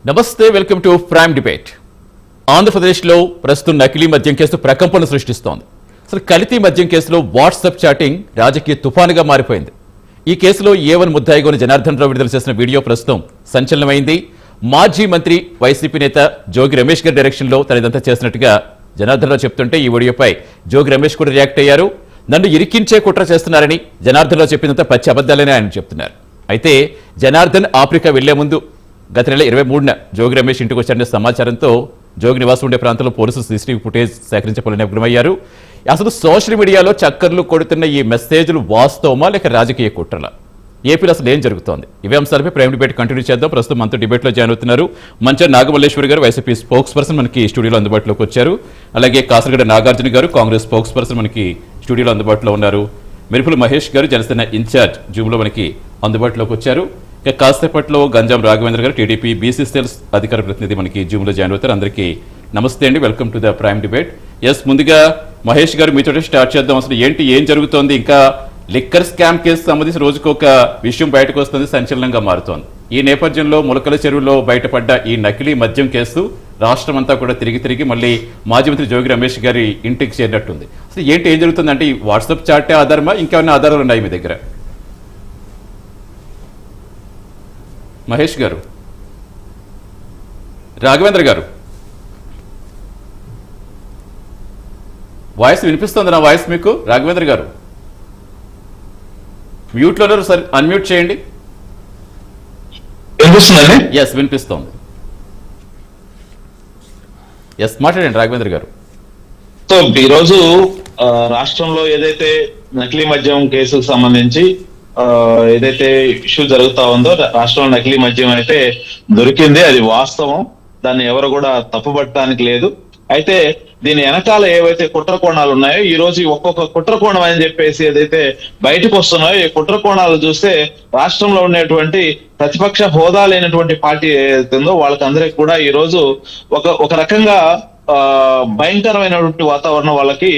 నమస్తే, welcome to prime debate. ఆంధ్రప్రదేశ్లో ప్రస్తుతం నకిలీ మద్యం కేసు ప్రకంపన సృష్టిస్తోంది. అసలు కల్తీ మద్యం కేసులో వాట్సాప్ చాటింగ్ రాజకీయ తుఫానుగా మారిపోయింది. ఈ కేసులో ఏ1 ముద్దాయిగా జనార్దన్ రావు విడుదల చేసిన వీడియో ప్రస్తుతం సంచలనమైంది. మాజీ మంత్రి వైసీపీ నేత జోగి రమేష్ గారి డైరెక్షన్లో తనదంతా చేసినట్టుగా జనార్దన్ రావు చెప్తుంటే ఈ వీడియోపై జోగి రమేష్ కూడా రియాక్ట్ అయ్యారు. నన్ను ఇరికించే కుట్ర చేస్తున్నారని జనార్దన్ రావు చెప్పినంత పచ్చి అబద్దాలని ఆయన చెప్తున్నారు. అయితే జనార్దన్ ఆఫ్రికా వెళ్లే ముందు గత నెల 23న జోగి రమేష్ ఇంటికి వచ్చారనే సమాచారంతో జోగి నివాసం ఉండే ప్రాంతంలో పోలీసులు సీసీటీవీ ఫుటేజ్ సేకరించే పనులు నిమగ్నమయ్యారు. అసలు సోషల్ మీడియాలో చక్కర్లు కొడుతున్న ఈ మెసేజ్లు వాస్తవమా లేక రాజకీయ కుట్రలా? ఏపీలో అసలు ఏం జరుగుతోంది? ఇవే అంశాలపై ప్రైమ్ డిబేట్ కంటిన్యూ చేద్దాం. ప్రస్తుతం మనతో డిబేట్లో జాయిన్ అవుతున్నారు మంచం నాగమల్లేశ్వరి గారు, వైసీపీ స్పోక్స్ పర్సన్ మనకి స్టూడియోలో అందుబాటులోకి వచ్చారు. అలాగే కాసరగడ్డ నాగార్జున గారు, కాంగ్రెస్ స్పోక్స్ పర్సన్ మనకి స్టూడియోలో అందుబాటులో ఉన్నారు. మెరుపుల మహేష్ గారు, జనసేన ఇన్ఛార్జ్ జూమ్లో మనకి అందుబాటులోకి వచ్చారు. ఇక కాసేపట్లో గంజాం రాఘవేంద్ర గారు, టీడీపీ బీసీ సెల్స్ అధికార ప్రతినిధి మనకి జూమ్లో జాయిన్ అవుతారు. అందరికీ నమస్తే అండి, welcome to the prime debate. Yes, ముందుగా మహేష్ గారు మీతో స్టార్ట్ చేద్దాం. అసలు ఏం జరుగుతోంది? ఇంకా లిక్కర్ స్కామ్ కేసు సంబంధించి రోజుకు ఒక విషయం బయటకు వస్తుంది, సంచలనంగా మారుతోంది. ఈ నేపథ్యంలో ములకల చెరువులో బయటపడ్డ ఈ నకిలీ మద్యం కేసు రాష్ట్రం అంతా కూడా తిరిగి మళ్ళీ మాజీ మంత్రి జోగి రమేష్ గారి ఇంటికి చేరినట్టుంది. అసలు ఏం జరుగుతుంది అంటే ఈ వాట్సాప్ చాటే ఆధారమా, ఇంకేమైనా ఆధారాలు ఉన్నాయి మీ దగ్గర? మహేష్ గారు, రాఘవేంద్ర గారు, వాయిస్ వినిపిస్తుంది? నా వాయిస్ మీకు? రాఘవేంద్ర గారు మ్యూట్లో ఉన్నారు, సార్ అన్మ్యూట్ చేయండి. ఎస్, వినిపిస్తోంది. ఎస్, మాట్లాడండి రాఘవేంద్ర గారు. సో ఈరోజు రాష్ట్రంలో ఏదైతే నకిలీ మద్యం కేసుకు సంబంధించి ఏదైతే ఇష్యూ జరుగుతా ఉందో, రాష్ట్రంలో నకిలీ మద్యం అయితే దొరికింది, అది వాస్తవం. దాన్ని ఎవరు కూడా తప్పుపట్టడానికి లేదు. అయితే దీని వెనకాల ఏవైతే కుట్ర కోణాలు ఉన్నాయో, ఈ రోజు ఒక్కొక్క కుట్ర కోణం అని చెప్పేసి ఏదైతే బయటకు వస్తున్నాయో, ఈ కుట్ర కోణాలు చూస్తే రాష్ట్రంలో ఉండేటువంటి ప్రతిపక్ష హోదా లేనటువంటి పార్టీ ఏదైతే ఉందో వాళ్ళకందరికీ కూడా ఈ రోజు ఒక రకంగా భయంకరమైనటువంటి వాతావరణం వాళ్ళకి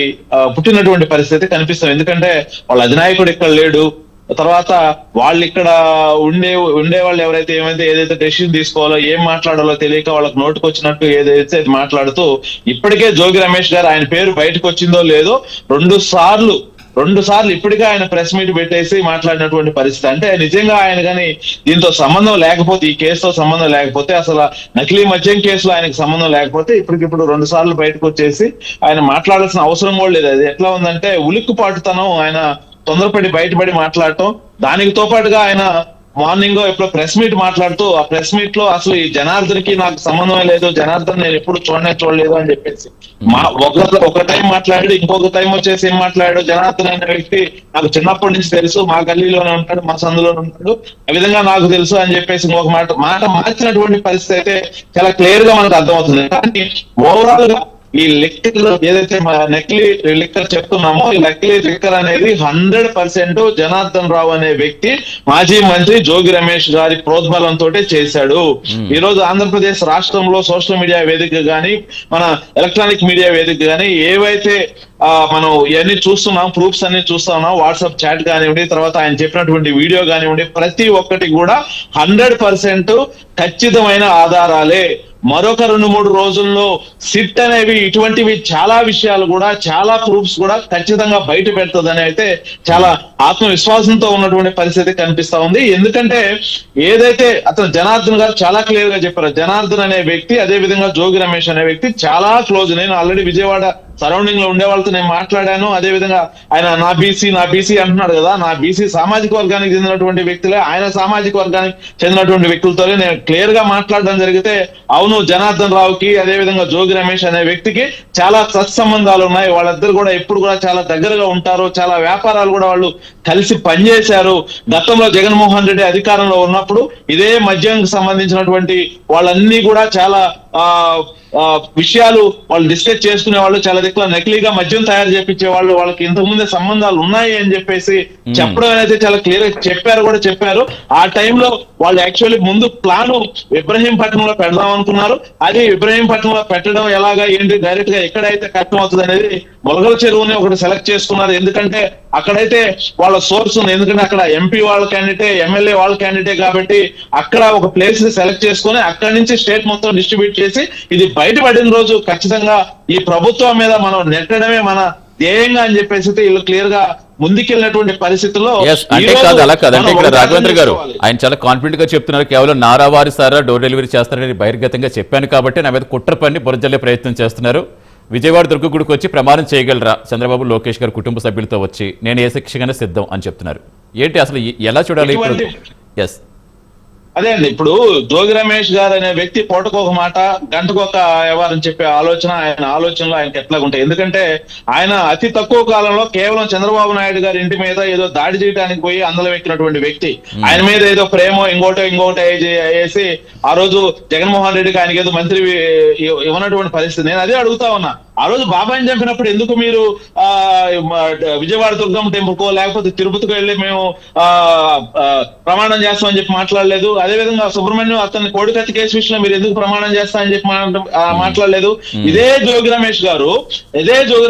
పుట్టినటువంటి పరిస్థితి కనిపిస్తుంది. ఎందుకంటే వాళ్ళ అధినాయకుడు ఇక్కడ లేడు. తర్వాత వాళ్ళు ఇక్కడ ఉండే వాళ్ళు ఎవరైతే ఏదైతే డెసిషన్ తీసుకోవాలో, ఏం మాట్లాడాలో తెలియక వాళ్ళకి నోటుకు వచ్చినట్టు ఏదైతే మాట్లాడుతూ, ఇప్పటికే జోగి రమేష్ గారు ఆయన పేరు బయటకు వచ్చిందో లేదో రెండు సార్లు ఇప్పటికే ఆయన ప్రెస్ మీట్ పెట్టేసి మాట్లాడినటువంటి పరిస్థితి. అంటే నిజంగా ఆయన కానీ దీంతో సంబంధం లేకపోతే, ఈ కేసుతో సంబంధం లేకపోతే, అసలు నకిలీ మద్యం కేసులో ఆయనకు సంబంధం లేకపోతే ఇప్పటికిప్పుడు 2 సార్లు బయటకు వచ్చేసి ఆయన మాట్లాడాల్సిన అవసరం కూడా లేదు. అది ఎట్లా ఉందంటే ఉలిక్కుపాటుతనం, ఆయన తొందరపడి బయటపడి మాట్లాడటం. దానితో పాటుగా ఆయన మార్నింగ్ ఎప్పుడో ప్రెస్ మీట్ మాట్లాడుతూ, ఆ ప్రెస్ మీట్ లో అసలు ఈ జనార్దన్ కి నాకు సంబంధం లేదు, జనార్దన్ నేను ఎప్పుడు చూడలేదు అని చెప్పేసి ఒక టైం మాట్లాడాడు. ఇంకొక టైం వచ్చేసి ఏం మాట్లాడాడు, జనార్దన్ అనే వ్యక్తి నాకు చిన్నప్పటి నుంచి తెలుసు, మా గల్లీలోనే ఉంటాడు, మా సందులోనే ఉంటాడు, ఆ విధంగా నాకు తెలుసు అని చెప్పేసి ఇంకొక మాట మార్చినటువంటి పరిస్థితి అయితే చాలా క్లియర్ గా మనకు అర్థమవుతుంది. కానీ ఓవరాల్ గా ఈ లిక్కర్ ఏదైతే నకిలీ లిక్కర్ చెప్తున్నామో, ఈ నకిలీ లిక్కర్ అనేది 100% జనార్దన్ రావు అనే వ్యక్తి మాజీ మంత్రి జోగి రమేష్ గారి ప్రోద్బలంతో చేశాడు. ఈ రోజు ఆంధ్రప్రదేశ్ రాష్ట్రంలో సోషల్ మీడియా వేదిక గానీ, మన ఎలక్ట్రానిక్ మీడియా వేదిక గానీ ఏవైతే మనం ఇవన్నీ చూస్తున్నాం, ప్రూఫ్స్ అన్ని చూస్తున్నాం, వాట్సాప్ చాట్ కానివ్వండి, తర్వాత ఆయన చెప్పినటువంటి వీడియో కానివ్వండి, ప్రతి ఒక్కటి కూడా 100% ఖచ్చితమైన ఆధారాలే. మరొక 2-3 రోజుల్లో సిట్ అనేవి ఇటువంటివి చాలా విషయాలు కూడా, చాలా ప్రూఫ్స్ కూడా ఖచ్చితంగా బయట పెడుతుందని అయితే చాలా ఆత్మవిశ్వాసంతో ఉన్నటువంటి పరిస్థితి కనిపిస్తా ఉంది. ఎందుకంటే ఏదైతే అతను జనార్దన్ గారు చాలా క్లియర్ గా చెప్పారు, జనార్దన్ అనే వ్యక్తి, అదే విధంగా జోగి రమేష్ అనే వ్యక్తి చాలా క్లోజ్. నేను ఆల్రెడీ విజయవాడ సరౌండింగ్ లో ఉండే వాళ్ళతో నేను మాట్లాడాను. అదే విధంగా ఆయన నా బీసీ అంటున్నాడు కదా, నా బీసీ సామాజిక వర్గానికి చెందినటువంటి వ్యక్తులే, ఆయన సామాజిక వర్గానికి చెందినటువంటి వ్యక్తులతోనే నేను క్లియర్ గా మాట్లాడడం జరిగితే, అవును జనార్దన్ రావుకి అదే విధంగా జోగి రమేష్ అనే వ్యక్తికి చాలా సత్సంబంధాలు ఉన్నాయి, వాళ్ళిద్దరు కూడా ఎప్పుడు కూడా చాలా దగ్గరగా ఉంటారు, చాలా వ్యాపారాలు కూడా వాళ్ళు కలిసి పనిచేశారు. గతంలో జగన్మోహన్ రెడ్డి అధికారంలో ఉన్నప్పుడు ఇదే మద్యానికి సంబంధించినటువంటి వాళ్ళన్నీ కూడా చాలా విషయాలు వాళ్ళు డిస్కస్ చేసుకునే వాళ్ళు, చాలా దిక్కుల నకిలీగా మద్యం తయారు చేపించే వాళ్ళు, వాళ్ళకి ఇంతకుముందే సంబంధాలు ఉన్నాయి అని చెప్పేసి చెప్పడం అనేది చాలా క్లియర్ గా చెప్పారు. ఆ టైంలో వాళ్ళు యాక్చువల్లీ ముందు ప్లాన్ ఇబ్రహీంపట్నంలో పెడదాం అనుకున్నారు. అది ఇబ్రహీంపట్నంలో పెట్టడం ఎలాగా ఏంటి, డైరెక్ట్ గా ఎక్కడైతే కష్టం అవుతుంది అనేది ములగల చెరువుని ఒకటి సెలెక్ట్ చేసుకున్నారు. ఎందుకంటే అక్కడైతే వాళ్ళ వాళ్ళ సోర్స్ ఉంది. ఎందుకంటే అక్కడ ఎంపీ వాళ్ళ క్యాండిడేట్, ఎమ్మెల్యే వాళ్ళ క్యాండిడేట్ కాబట్టి అక్కడ ఒక ప్లేస్ ని సెలెక్ట్ చేసుకుని అక్కడి నుంచి స్టేట్ మొత్తం డిస్ట్రిబ్యూట్ చేసి ఇది బయటపడిన రోజు ఖచ్చితంగా ఈ ప్రభుత్వం మీద మనం నెట్టడమే మన ధ్యేయంగా అని చెప్పేసి వీళ్ళు క్లియర్ గా ముందుకెళ్ళినటువంటి పరిస్థితుల్లో అంటే కాదు, అలా కాదంటే ఇక్కడ రాఘవేంద్ర గారు ఆయన చాలా కాన్ఫిడెంట్ గా చెప్తున్నారు. కేవలం నారావారి సారా డోర్ డెలివరీ చేస్తారని బహిర్గతంగా చెప్పాను కాబట్టి నా మీద కుట్ర పని బురజల్లే ప్రయత్నం చేస్తున్నారు. విజయవాడ దుర్గగుడికి వచ్చి ప్రమాణం చేయగలరా చంద్రబాబు లోకేష్ గారు కుటుంబ సభ్యులతో వచ్చి నేను ఏ శిక్షగానే సిద్ధం అని చెప్తున్నారు. ఏంటి అసలు ఎలా చూడాలి ఇప్పుడు? ఎస్ అదే అండి, ఇప్పుడు జోగి రమేష్ గారు అనే వ్యక్తి పూటకు ఒక మాట గంటకు ఒక వ్యవహారం చెప్పే ఆలోచన ఆయన ఆలోచనలో ఆయనకి ఎట్లా ఉంటాయి. ఎందుకంటే ఆయన అతి తక్కువ కాలంలో కేవలం చంద్రబాబు నాయుడు గారి ఇంటి మీద ఏదో దాడి చేయడానికి పోయి అందలం ఎక్కినటువంటి వ్యక్తి. ఆయన మీద ఏదో ప్రేమో ఇంకోటో వేసి ఆ రోజు జగన్మోహన్ రెడ్డికి ఆయనకి ఏదో మంత్రి ఇవ్వనటువంటి పరిస్థితి. నేను అదే అడుగుతా ఉన్నా, ఆ రోజు బాబాయిని చంపినప్పుడు ఎందుకు మీరు విజయవాడ దుర్గమ్మ టెంపుల్కో లేకపోతే తిరుపతికి వెళ్ళి మేము ప్రమాణం చేస్తామని చెప్పి మాట్లాడలేదు? అదేవిధంగా సుబ్రహ్మణ్యం అతన్ని కోడికత్తి కేసు విషయంలో మీరు ఎందుకు ప్రమాణం చేస్తామని చెప్పి మాట్లాడలేదు? ఇదే జోగి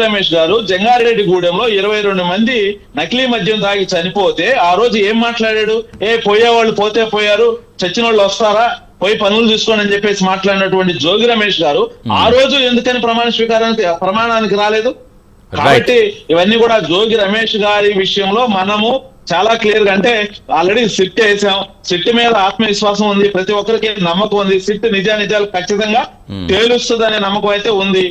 రమేష్ గారు జంగారెడ్డి గూడెంలో 22 మంది నకిలీ మద్యం తాగి చనిపోతే ఆ రోజు ఏం మాట్లాడాడు? పోయేవాళ్ళు పోతే పోయారు, చచ్చిన వాళ్ళు వస్తారా, పోయి పనులు చూసుకోండి అని చెప్పేసి మాట్లాడినటువంటి జోగి రమేష్ గారు ఆ రోజు ఎందుకని ప్రమాణానికి రాలేదు? కాబట్టి ఇవన్నీ కూడా జోగి రమేష్ గారి విషయంలో మనము చాలా క్లియర్ గా, అంటే ఆల్రెడీ సిట్ వేసాం, సిట్ మీద ఆత్మవిశ్వాసం ఉంది, ప్రతి ఒక్కరికి నమ్మకం ఉంది, సిట్ నిజాలు ఖచ్చితంగా తేలుస్తుంది అనే నమ్మకం అయితే ఉంది.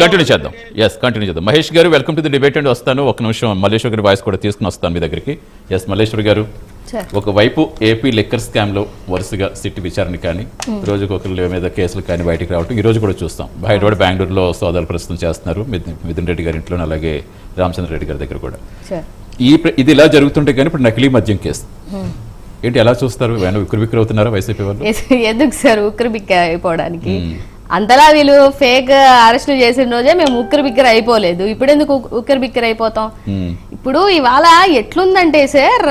కంటిన్యూ చేద్దాం. మహేష్ గారు వెల్కమ్ టు ది డిబేట్ అండి. వస్తాను ఒక నిమిషం, మల్లేశ్వర్ గారి వాయిస్ కూడా తీసుకుని వస్తాను మీ దగ్గరికి. ఎస్ మల్లేశ్వర్ గారు, ఒకవైపు ఏపీ లిక్కర్ స్కామ్ లో వరుసగా సిట్ విచారణ కానీ రోజుకు ఒకరి మీద కేసులు కానీ బయటికి రావటం ఈ రోజు కూడా చూస్తాం. హైదరాబాద్ బెంగళూరులో సోదాలు ప్రస్తుతం చేస్తున్నారు మిథున్ రెడ్డి గారి ఇంట్లో, అలాగే రామచంద్ర రెడ్డి గారి దగ్గర కూడా. ఇది ఇలా జరుగుతుంటే కానీ ఇప్పుడు నకిలీ మద్యం కేసు ఏంటి ఎలా చూస్తారు? ఉక్కిరిబిక్కిరి అవుతున్నారా వైసీపీ వాళ్ళు? ఎందుకు సార్ ఉక్కిరిబిక్కిరి అయిపోవడానికి? అంతలా వీళ్ళు ఫేక్ అరెస్టులు చేసిన రోజే మేము ఉక్కిరిబిక్కిరి అయిపోలేదు, ఇప్పుడు ఎందుకు ఉక్కిరిబిక్కిరి అయిపోతాం? ఇప్పుడు ఇవాళ ఎట్లుందంటే సార్,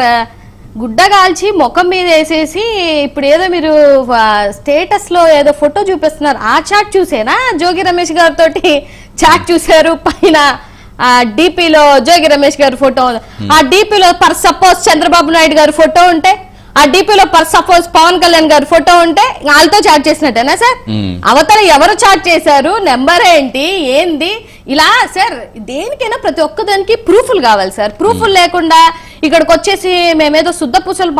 గుడ్డ కాల్చి ముఖం మీద వేసేసి ఇప్పుడు ఏదో మీరు స్టేటస్ లో ఏదో ఫోటో చూపిస్తున్నారు, ఆ చాట్ చూసేనా జోగి రమేష్ గారితో చాట్ చూసారు? పైన డిపిలో జోగి రమేష్ గారి ఫోటో, ఆ డిపిలో పర్ సపోజ్ చంద్రబాబు నాయుడు గారి ఫోటో ఉంటే, ఆ డిపిలో పర్ సపోజ్ పవన్ కళ్యాణ్ గారి ఫోటో ఉంటే వాళ్ళతో చాట్ చేసినట్టేనా సార్? అవతల ఎవరు చాట్ చేశారు, నెంబర్ ఏంది ఇలా సార్? దేనికైనా ప్రతి ఒక్కదానికి ప్రూఫ్లు కావాలి సార్. ప్రూఫ్లు లేకుండా ఇక్కడికి వచ్చేసి మేమేదో శుద్ధ పూసలు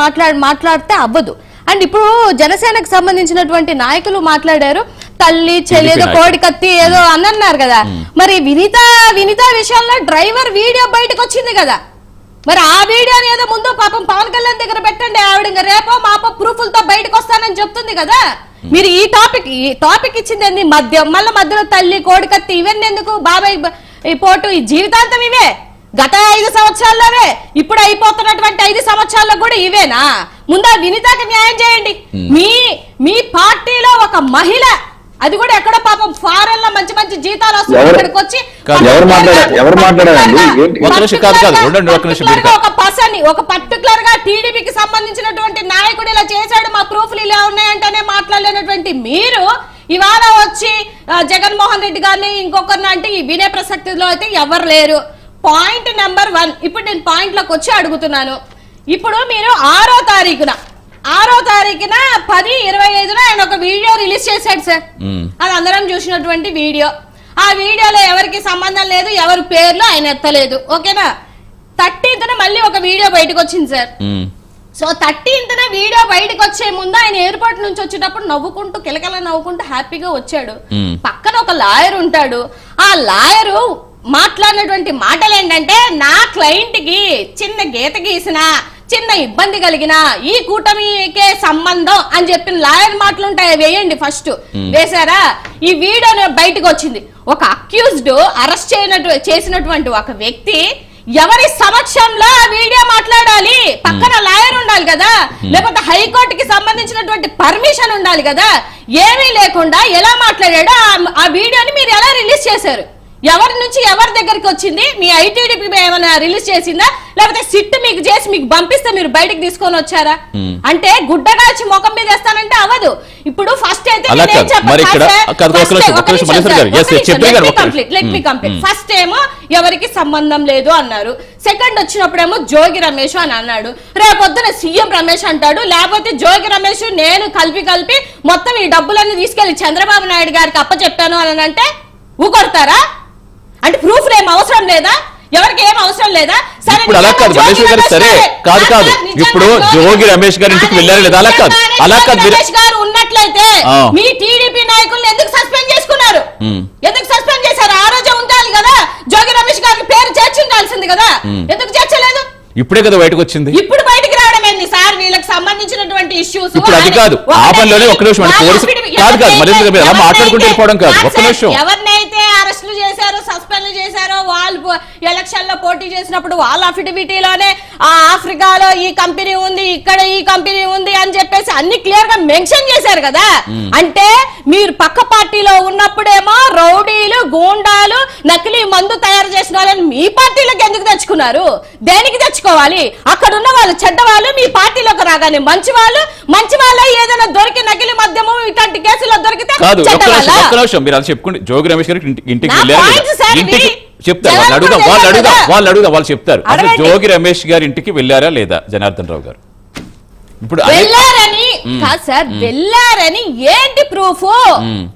మాట్లాడితే అవ్వదు. అండ్ ఇప్పుడు జనసేనకు సంబంధించినటువంటి నాయకులు మాట్లాడారు, తల్లి చెల్లి కోడి కత్తి ఏదో అన్నారు కదా. మరి వినీత విషయంలో డ్రైవర్ వీడియో బయటకు వచ్చింది కదా, మరి ఆ వీడియోని ఏదో ముందు పాపం పవన్ కళ్యాణ్ దగ్గర పెట్టండి, ఆవిడ ఇంకా రేపో మాపో ప్రూఫ్లతో బయటకు వస్తానని చెప్తుంది కదా. మీరు ఈ టాపిక్ ఇచ్చింది ఏంది? మద్యం, మళ్ళీ మధ్యలో తల్లి కోడి కత్తి, ఇవన్నీ ఎందుకు? బాబాయ్ ఈ పోటు, ఈ జీవితాంతం ఇవే, గత 5 సంవత్సరాల్లోవే, ఇప్పుడు అయిపోతున్నటువంటి 5 సంవత్సరాల్లో కూడా ఇవేనా? ముందు వినీతకి న్యాయం చేయండి. మీ పార్టీలో ఒక మహిళ, అది కూడా ఎక్కడో పాపం ఫారెన్ లో మంచి జీతాలు వస్తున్నాయి, ఇక్కడికి వచ్చి ఒక పర్టికులర్ గా టీడీపీకి సంబంధించినటువంటి నాయకుడు ఇలా చేశాడు, మా ప్రూఫ్లు ఇలా ఉన్నాయంటేనే మాట్లాడలేనటువంటి మీరు ఇవాళ వచ్చి జగన్మోహన్ రెడ్డి గారిని ఇంకొకరిని అంటే వినే ప్రసక్తిలో అయితే ఎవరు లేరు. పాయింట్ నెంబర్ 1, ఇప్పుడు నేను పాయింట్ లోకి వచ్చి అడుగుతున్నాను. ఇప్పుడు మీరు 6వ తారీఖున 10/25 ఆయన ఒక వీడియో రిలీజ్ చేశాడు సార్, అది అందరం చూసినటువంటి వీడియో. ఆ వీడియోలో ఎవరికి సంబంధం లేదు, ఎవరి పేర్లు ఆయన ఎత్తలేదు, ఓకేనా? 13th మళ్ళీ ఒక వీడియో బయటకు వచ్చింది సార్. సో 13th వీడియో బయటకు వచ్చే ముందు ఆయన ఎయిర్పోర్ట్ నుంచి వచ్చేటప్పుడు నవ్వుకుంటూ కిలకిల నవ్వుకుంటూ హ్యాపీగా వచ్చాడు. పక్కన ఒక లాయర్ ఉంటాడు, ఆ లాయరు మాట్లాడినటువంటి మాటలు ఏంటంటే, నా క్లయింట్ కి చిన్న గీత గీసిన, చిన్న ఇబ్బంది కలిగిన ఈ కూటమికే సంబంధం అని చెప్పిన లాయర్ మాటలు ఉంటాయి, వేయండి ఫస్ట్. వేశారా? ఈ వీడియో బయటకు వచ్చింది. ఒక అక్యూజ్డ్ అరెస్ట్ చేసినటువంటి ఒక వ్యక్తి ఎవరి సమక్షంలో ఆ వీడియో మాట్లాడాలి? పక్కన లాయర్ ఉండాలి కదా, లేకపోతే హైకోర్టుకి సంబంధించినటువంటి పర్మిషన్ ఉండాలి కదా. ఏమీ లేకుండా ఎలా మాట్లాడాడో ఆ వీడియోని మీరు ఎలా రిలీజ్ చేశారు? ఎవరి నుంచి ఎవరి దగ్గరికి వచ్చింది? మీ ఐటీడీపీ ఏమైనా రిలీజ్ చేసిందా, లేకపోతే సిట్ మీకు చేసి మీకు పంపిస్తే మీరు బయటకి తీసుకొని వచ్చారా? అంటే గుడ్డగా వచ్చి ముఖం మీద వేస్తానంటే అవదు. ఇప్పుడు ఫస్ట్ అయితే ఫస్ట్ ఏమో ఎవరికి సంబంధం లేదు అన్నారు. సెకండ్ వచ్చినప్పుడేమో జోగి రమేష్ అని అన్నాడు. రేపొద్దున సీఎం రమేష్ అంటాడు, లేకపోతే జోగి రమేష్ నేను కలిపి మొత్తం ఈ డబ్బులన్నీ తీసుకెళ్లి చంద్రబాబు నాయుడు గారికి అప్పచెప్పాను అని అంటే ఊకొడతారా? అంటే ప్రూఫ్ ఏం అవసరం లేదా? ఎవరికి ఏం అవసరం లేదా? సరే కాదు ఇప్పుడు జోగి రమేష్ గారి ఇంటికి వెళ్ళారు లేదా? అలా కాదు రమేష్ గారు ఉన్నట్లయితే మీ టీడీపీ నాయకులను ఎందుకు సస్పెండ్ చేసుకున్నారు? ఎందుకు సస్పెండ్ చేశారు? ఆ రోజే ఉండాలి కదా, జోగి రమేష్ గారి పేరు చేర్చి ఉండాల్సింది కదా, ఎందుకు చేర్చలేదు? ఇప్పుడే కదా బయటకు వచ్చింది. ఇప్పుడు బయటకు రావడం ఏంది సార్? వీళ్ళకి సంబంధించినటువంటి ఇష్యూస్ ఇప్పుడు అది కాదు, ఆ పనిలోనే ఒక్క నిమిషం మాట్లాడుకుంటూ వెళ్ళిపోవడం కాదు. ఒక్క నిమిషం, ఎవరినైతే అరెస్టులు చేశారో సస్పెండ్ చేశారో వాళ్ళు ఎలక్షన్ లో పోటీ చేసినప్పుడు వాళ్ళ అఫిడవిటీలోనే ఆ ఆఫ్రికాలో ఈ కంపెనీ ఉంది, ఇక్కడ ఈ కంపెనీ ఉంది అని చెప్పేసి అన్ని క్లియర్ గా మెన్షన్ చేశారు కదా. అంటే మీరు పక్క పార్టీలో ఉన్నప్పుడేమో రౌడీలు గూండాలు నకిలీ మందు తయారు చేసిన వాళ్ళని మీ పార్టీలోకి ఎందుకు తెచ్చుకున్నారు? దేనికి తెచ్చుకోవాలి? అక్కడ ఉన్న వాళ్ళు చెడ్డవాళ్ళు, మీ పార్టీలోకి రాగానే మంచి వాళ్ళే ఏదైనా దొరికి నకిలీ మద్యము ఇట్లాంటి కేసులో దొరికితే మీరు అది చెప్పుకోండి. జోగి రమేష్ గారికి ఇంటికి చెప్తారు, వాళ్ళు అడుగుదా వాళ్ళు చెప్తారు. అసలు జోగి రమేష్ గారి ఇంటికి వెళ్ళారా లేదా జనార్దన్ రావు గారు? ఇప్పుడు వెళ్ళారని కాదు సార్, వెళ్ళారని ఏంటి ప్రూఫ్?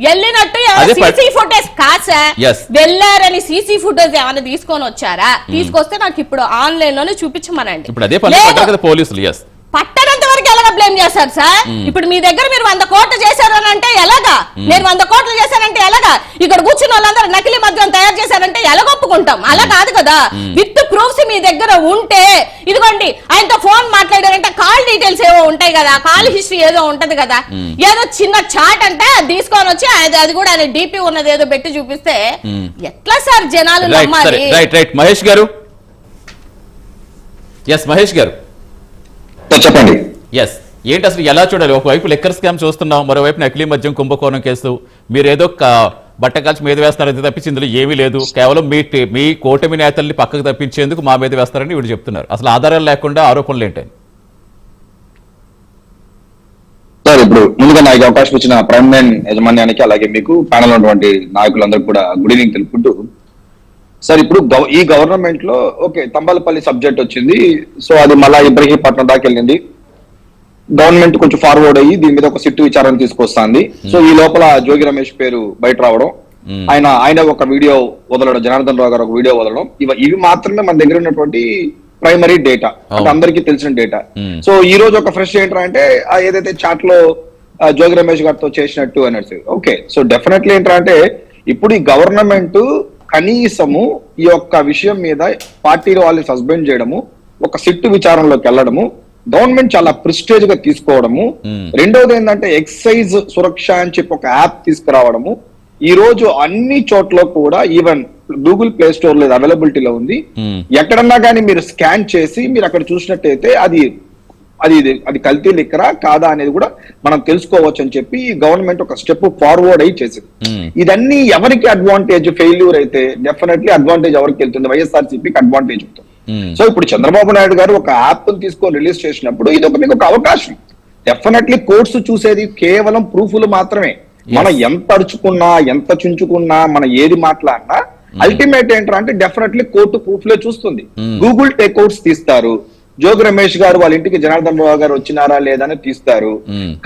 వెళ్ళినట్టు సీసీ ఫుటేజ్ కాదు సార్, వెళ్ళారని సీసీ ఫుటేజ్ ఏమైనా తీసుకొని వచ్చారా? తీసుకొస్తే నాకు ఇప్పుడు ఆన్లైన్ లోనే చూపించమనండి. ఇప్పుడు అదే పని పోలీసులు పట్టడంత వరకు ఎలాగా బ్లేమ్ చేశారు సార్? ఇప్పుడు మీ దగ్గర మీరు 100 కోట్లు చేశారు అని అంటే ఎలాగా? నేను 100 కోట్లు చేశానంటే ఎలాగా? ఇక్కడ కూర్చున్న వాళ్ళందరూ నకిలీ మద్యం తయారు చేశారంటే ఎలా ఒప్పుకుంటాం? అలా కాదు కదా. విత్ ప్రూఫ్స్ మీ దగ్గర ఉంటే, ఇదిగోండి ఆయనతో ఫోన్ మాట్లాడారంటే కాల్ డీటెయిల్స్ ఏవో ఉంటాయి కదా, కాల్ హిస్టరీ ఏదో ఉంటది కదా, ఏదో చిన్న చాట్ అంటే అది తీసుకొని వచ్చి అది కూడా ఆయన డీపీ ఉన్నది ఏదో పెట్టి చూపిస్తే ఎట్లా సార్ జనాలు నమ్మాలి? మహేష్ గారు, మహేష్ గారు చెప్పండి. ఏంటి అసలు ఎలా చూడాలి? ఒకవైపు లెక్కర్ స్కామ్ చూస్తున్నాం, మరోవైపు నకిలీ మద్యం కుంభకోణం కేసు. మీరేదో బట్టకాల్చి మీద వేస్తారని తప్పించి ఇందులో ఏమీ లేదు, కేవలం మీ కూటమి నేతల్ని పక్కకు తప్పించేందుకు మా మీద వేస్తారని వీడు చెప్తున్నారు. అసలు ఆధారాలు లేకుండా ఆరోపణలు ఏంటని? సార్, ఇప్పుడు ముందుగా నాకు అవకాశం ఇచ్చిన ప్రైమ్ లైన్ యాజమాన్యానికి అలాగే మీకు ప్యానల్ ఉన్నటువంటి నాయకులందరూ కూడా గుడ్ ఈవినింగ్ తెలుపుకుంటూ, సార్ ఇప్పుడు ఈ గవర్నమెంట్ లో ఓకే తంబాలపల్లి సబ్జెక్ట్ వచ్చింది, సో అది మళ్ళా ఇబ్రహీంపట్నం దాకా వెళ్ళింది. గవర్నమెంట్ కొంచెం ఫార్వర్డ్ అయ్యి దీని మీద ఒక సిట్టు విచారణ తీసుకొస్తుంది. సో ఈ లోపల జోగి రమేష్ పేరు బయట రావడం, ఆయన ఒక వీడియో వదలడం, జనార్దన్ రావు గారు ఒక వీడియో వదలడం, ఇవి మాత్రమే మన దగ్గర ఉన్నటువంటి ప్రైమరీ డేటా, అంటే అందరికీ తెలిసిన డేటా. సో ఈ రోజు ఒక ఫ్రెష్ ఏంటంటే ఏదైతే చాట్ లో జోగి రమేష్ గారితో చేసినట్టు అనేది. ఓకే, సో డెఫినెట్లీ ఏంటంటే ఇప్పుడు ఈ గవర్నమెంట్ కనీసము ఈ యొక్క విషయం మీద పార్టీలో వాళ్ళని సస్పెండ్ చేయడము, ఒక సిట్టు విచారణలోకి వెళ్ళడము, గవర్నమెంట్ చాలా ప్రిస్టేజ్ గా తీసుకోవడము. రెండవది ఏంటంటే ఎక్సైజ్ సురక్ష అని చెప్పి ఒక యాప్ తీసుకురావడము. ఈ రోజు అన్ని చోట్ల కూడా ఈవెన్ గూగుల్ ప్లే స్టోర్ లో అవైలబిలిటీలో ఉంది. ఎక్కడన్నా కానీ మీరు స్కాన్ చేసి మీరు అక్కడ చూసినట్టయితే అది కల్తీ లిక్కరా కాదా అనేది కూడా మనం తెలుసుకోవచ్చు అని చెప్పి గవర్నమెంట్ ఒక స్టెప్ ఫార్వర్డ్ అయ్యి చేసింది. ఇదన్నీ ఎవరికి అడ్వాంటేజ్? ఫెయిల్యూర్ అయితే డెఫినెట్లీ అడ్వాంటేజ్ ఎవరికి వెళ్తుంది? వైఎస్ఆర్సీపీకి అడ్వాంటేజ్ ఉంటుంది. సో ఇప్పుడు చంద్రబాబు నాయుడు గారు ఒక యాప్ తీసుకొని రిలీజ్ చేసినప్పుడు ఇది మీకు ఒక అవకాశం. డెఫినెట్లీ కోర్ట్స్ చూసేది కేవలం ప్రూఫ్లు మాత్రమే. మనం ఎంత అరుచుకున్నా, ఎంత చుంచుకున్నా, మనం ఏది మాట్లాడినా అల్టిమేట్ ఏంటంటే డెఫినెట్లీ కోర్టు ప్రూఫ్లే చూస్తుంది. గూగుల్ టేక్అవుట్స్ తీస్తారు, జోగి రమేష్ గారు వాళ్ళ ఇంటికి జనార్దన్ రావు గారు వచ్చినారా లేదా అని తీస్తారు.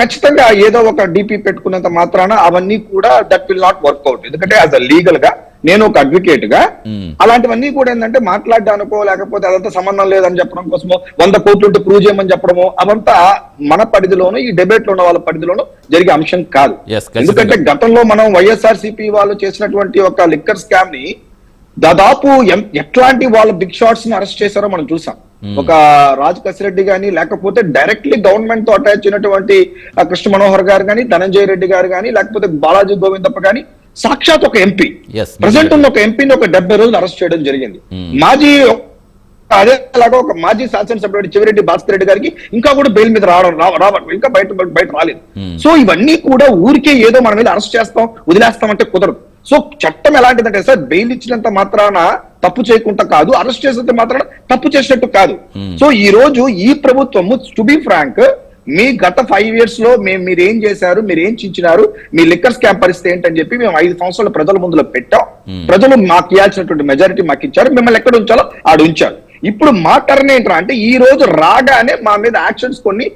ఖచ్చితంగా ఏదో ఒక డిపి పెట్టుకున్నంత మాత్రాన అవన్నీ కూడా దట్ విల్ నాట్ వర్క్అవుట్. ఎందుకంటే యాజ్ అ లీగల్ గా నేను ఒక అడ్వకేట్ గా అలాంటివన్నీ కూడా ఏంటంటే మాట్లాడడానికో లేకపోతే అదంతా సంబంధం లేదని చెప్పడం కోసమో 100 కోట్లు ఉంటే ప్రూవ్ చేయమని చెప్పడమో అవంతా మన పరిధిలోనూ ఈ డిబేట్ లో ఉన్న వాళ్ళ పరిధిలోనూ జరిగే అంశం కాదు. ఎందుకంటే గతంలో మనం వైఎస్ఆర్సీపీ వాళ్ళు చేసినటువంటి ఒక లిక్కర్ స్కామ్ ని దాదాపు ఎట్లాంటి వాళ్ళ బిగ్ షాట్స్ ని అరెస్ట్ చేశారో మనం చూసాం. ఒక రాజ్ కసిరెడ్డి గాని, లేకపోతే డైరెక్ట్లీ గవర్నమెంట్ తో అటాచ్ అయినటువంటి కృష్ణ మనోహర్ గారు గాని, ధనంజయ రెడ్డి గారు గాని, లేకపోతే బాలాజీ గోవిందప్ప గాని, సాక్షాత్ ఒక ఎంపీ ప్రెసెంట్ ఉన్న ఒక ఎంపీని ఒక 70 రోజులు అరెస్ట్ చేయడం జరిగింది. మాజీ అదేలాగా ఒక మాజీ శాసనసభ్యుడు చెవిరెడ్డి భాస్కర్ రెడ్డి గారికి ఇంకా కూడా బెయిల్ మీద రావడం ఇంకా బయట రాలేదు. సో ఇవన్నీ కూడా ఊరికే ఏదో మన మీద అరెస్ట్ చేస్తాం వదిలేస్తామంటే కుదరదు. సో చట్టం ఎలాంటిదంటే సార్, బెయిల్ ఇచ్చినంత మాత్రాన తప్పు చేయకుండా కాదు, అరెస్ట్ చేసినంత మాత్రాన తప్పు చేసినట్టు కాదు. సో ఈ రోజు ఈ ప్రభుత్వము, టు బి ఫ్రాంక్, మీ గత 5 years లో మీరు ఏం చేశారు, మీరు ఏం చించినారు, మీ లిక్కర్ స్కామ్ పరిస్థితి ఏంటని చెప్పి మేము 5 సంవత్సరాల ప్రజల ముందులో పెట్టాం. ప్రజలు మాకు ఇవ్వాల్సినటువంటి మెజారిటీ మాకు ఇచ్చారు, మిమ్మల్ని ఎక్కడ ఉంచాలో ఆడ ఉంచారు. ఇప్పుడు మా టర్న్ ఏంట్రా అంటే ఈ రోజు రాగానే మా మీద యాక్షన్స్ కొన్ని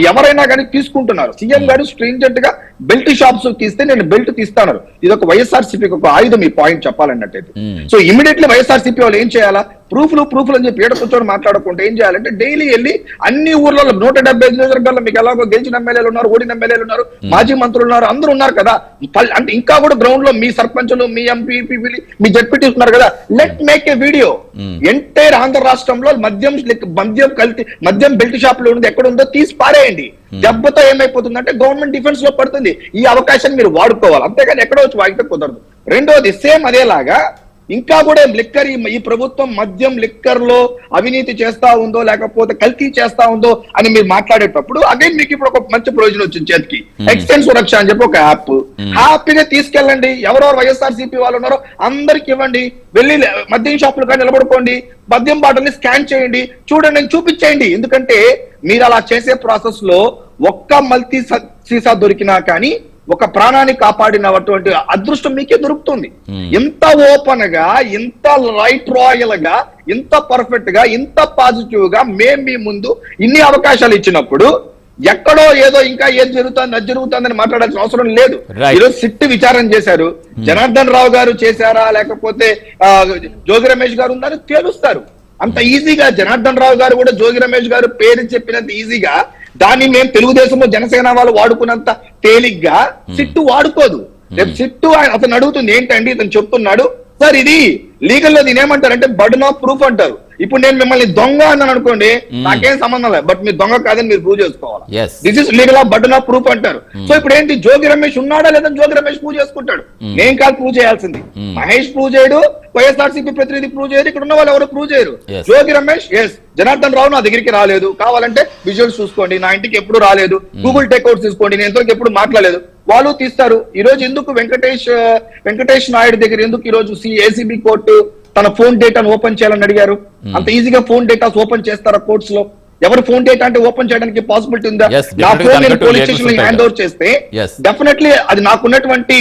ఎవరైనా కానీ తీసుకుంటున్నారు. సీఎం గారు స్ట్రింజెంట్ గా బెల్ట్ షాప్స్ తీస్తే నేను బెల్ట్ తీస్తాను. ఇది ఒక వైఎస్ఆర్సీపీకి ఒక ఆయుధం, ఈ పాయింట్ చెప్పాలన్నట్టయితే. సో ఇమీడియట్లీ వైఎస్ఆర్సీపీ వాళ్ళు ఏం చేయాలా, ప్రూఫ్లు అని చెప్పి ఏడ కూర్చొని మాట్లాడకుండా ఏం చేయాలంటే డైలీ వెళ్ళి అన్ని ఊర్లలో 175 నియోజకవర్గాల్లో మీకు ఎలాగో గెలిచిన ఎమ్మెల్యేలు ఉన్నారు, ఓడిన ఎమ్మెల్యేలు ఉన్నారు, మాజీ మంత్రులు ఉన్నారు, అందరూ ఉన్నారు కదా. అంటే ఇంకా కూడా గ్రౌండ్ లో మీ సర్పంచులు, మీ ఎంపీ, మీ జడ్పీటీ ఉన్నారు కదా. Let make a video. Entire Andhra రాష్ట్రంలో మద్యం బెల్ట్ షాపులు ఉంది, ఎక్కడ ఉందో తీసి పారేయండి. దెబ్బతో ఏమైపోతుందంటే గవర్నమెంట్ డిఫెన్స్ లో పడుతుంది. ఈ అవకాశాన్ని మీరు వాడుకోవాలి, అంతేగాని ఎక్కడో వచ్చి వాగితే కుదరదు. రెండోది సేమ్ అదేలాగా ఇంకా కూడా లిక్కర్, ఈ ప్రభుత్వం మద్యం లిక్కర్ లో అవినీతి చేస్తా ఉందో లేకపోతే కల్తీ చేస్తా ఉందో అని మీరు మాట్లాడేటప్పుడు అగైన్ మీకు ఇప్పుడు ఒక మంచి ప్రయోజనం వచ్చింది చేతికి. ఎక్స్టెండ్ సురక్ష అని చెప్పి ఒక యాప్ హ్యాపీగా తీసుకెళ్ళండి. ఎవరెవరు వైఎస్ఆర్సీపీ వాళ్ళు ఉన్నారో అందరికి ఇవ్వండి. వెళ్ళి మద్యం షాపులు కానీ నిలబడుకోండి, మద్యం బాటల్ని స్కాన్ చేయండి, చూడండి, చూపించేయండి. ఎందుకంటే మీరు అలా చేసే ప్రాసెస్ లో ఒక్క మల్టీ సీసా దొరికినా కానీ ఒక ప్రాణాన్ని కాపాడినటువంటి అదృష్టం మీకే దొరుకుతుంది. ఇంత ఓపెన్ గా, ఇంత రైట్ రాయల్ గా, ఇంత పర్ఫెక్ట్ గా, ఇంత పాజిటివ్ గా మేము మీ ముందు ఇన్ని అవకాశాలు ఇచ్చినప్పుడు ఎక్కడో ఏదో ఇంకా ఏది జరుగుతుంది అది జరుగుతుందని మాట్లాడాల్సిన అవసరం లేదు. ఈరోజు సిట్ విచారణ చేశారు. జనార్దన్ రావు గారు చేశారా లేకపోతే జోగి రమేష్ గారు ఉందని తేలుస్తారు. అంత ఈజీగా జనార్దన్ రావు గారు కూడా జోగి రమేష్ గారు పేరు చెప్పినంత ఈజీగా దాన్ని మేము తెలుగుదేశంలో జనసేన వాళ్ళు వాడుకున్నంత తేలిగ్గా సిట్టు వాడుకోదు. రేపు సిట్టు అతను అడుగుతుంది ఏంటండి, ఇతను చెప్తున్నాడు సార్ ఇది లీగల్ లో దీని ఏమంటారంటే బర్డన్ ఆఫ్ ప్రూఫ్ అంటారు. ఇప్పుడు నేను మిమ్మల్ని దొంగ అన్నాను అనుకోండి, నాకేం సంబంధం లేదు, బట్ మీరు దొంగ కాదని మీరు ప్రూవ్ చేసుకోవాలి. This is legal of burden of proof అంటారు. సో ఇప్పుడు ఏంటి, జోగి రమేష్ ఉన్నాడా లేదని జోగి రమేష్ ప్రూవ్ చేసుకుంటాడు. నేను కాదు ప్రూవ్ చేయాల్సింది, మహేష్ ప్రూవ్ చేయడు, వైఎస్ఆర్సీపీ ప్రతినిధి ప్రూవ్ చేయరు, ఇక్కడ ఉన్న వాళ్ళు ఎవరు ప్రూవ్ చేయరు. జోగి రమేష్ జనార్దన్ రావు నా దగ్గరికి రాలేదు, కావాలంటే విజువల్స్ చూసుకోండి, నా ఇంటికి ఎప్పుడు రాలేదు, గూగుల్ టేక్అవుట్స్ తీసుకోండి, నేను ఎంతవరకు ఎప్పుడు మాట్లాడలేదు, వాళ్ళు తీస్తారు. ఈ రోజు ఎందుకు వెంకటేష్ నాయుడు దగ్గర ఎందుకు ఈ రోజు ఏసీబీ కోర్టు తన ఫోన్ డేటాను ఓపెన్ చేయాలని అడిగారు? అంత ఈజీగా ఫోన్ డేటాస్ ఓపెన్ చేస్తారా కోర్ట్స్ లో? ఎవరు ఫోన్ డేటా అంటే ఓపెన్ చేయడానికి పాసిబిలిటీ ఉందా? నా ఫోన్ నేను పోలీస్ స్టేషన్ లో హ్యాండ్ ఓవర్ చేస్తే డెఫినెట్లీ అది నాకున్నటువంటి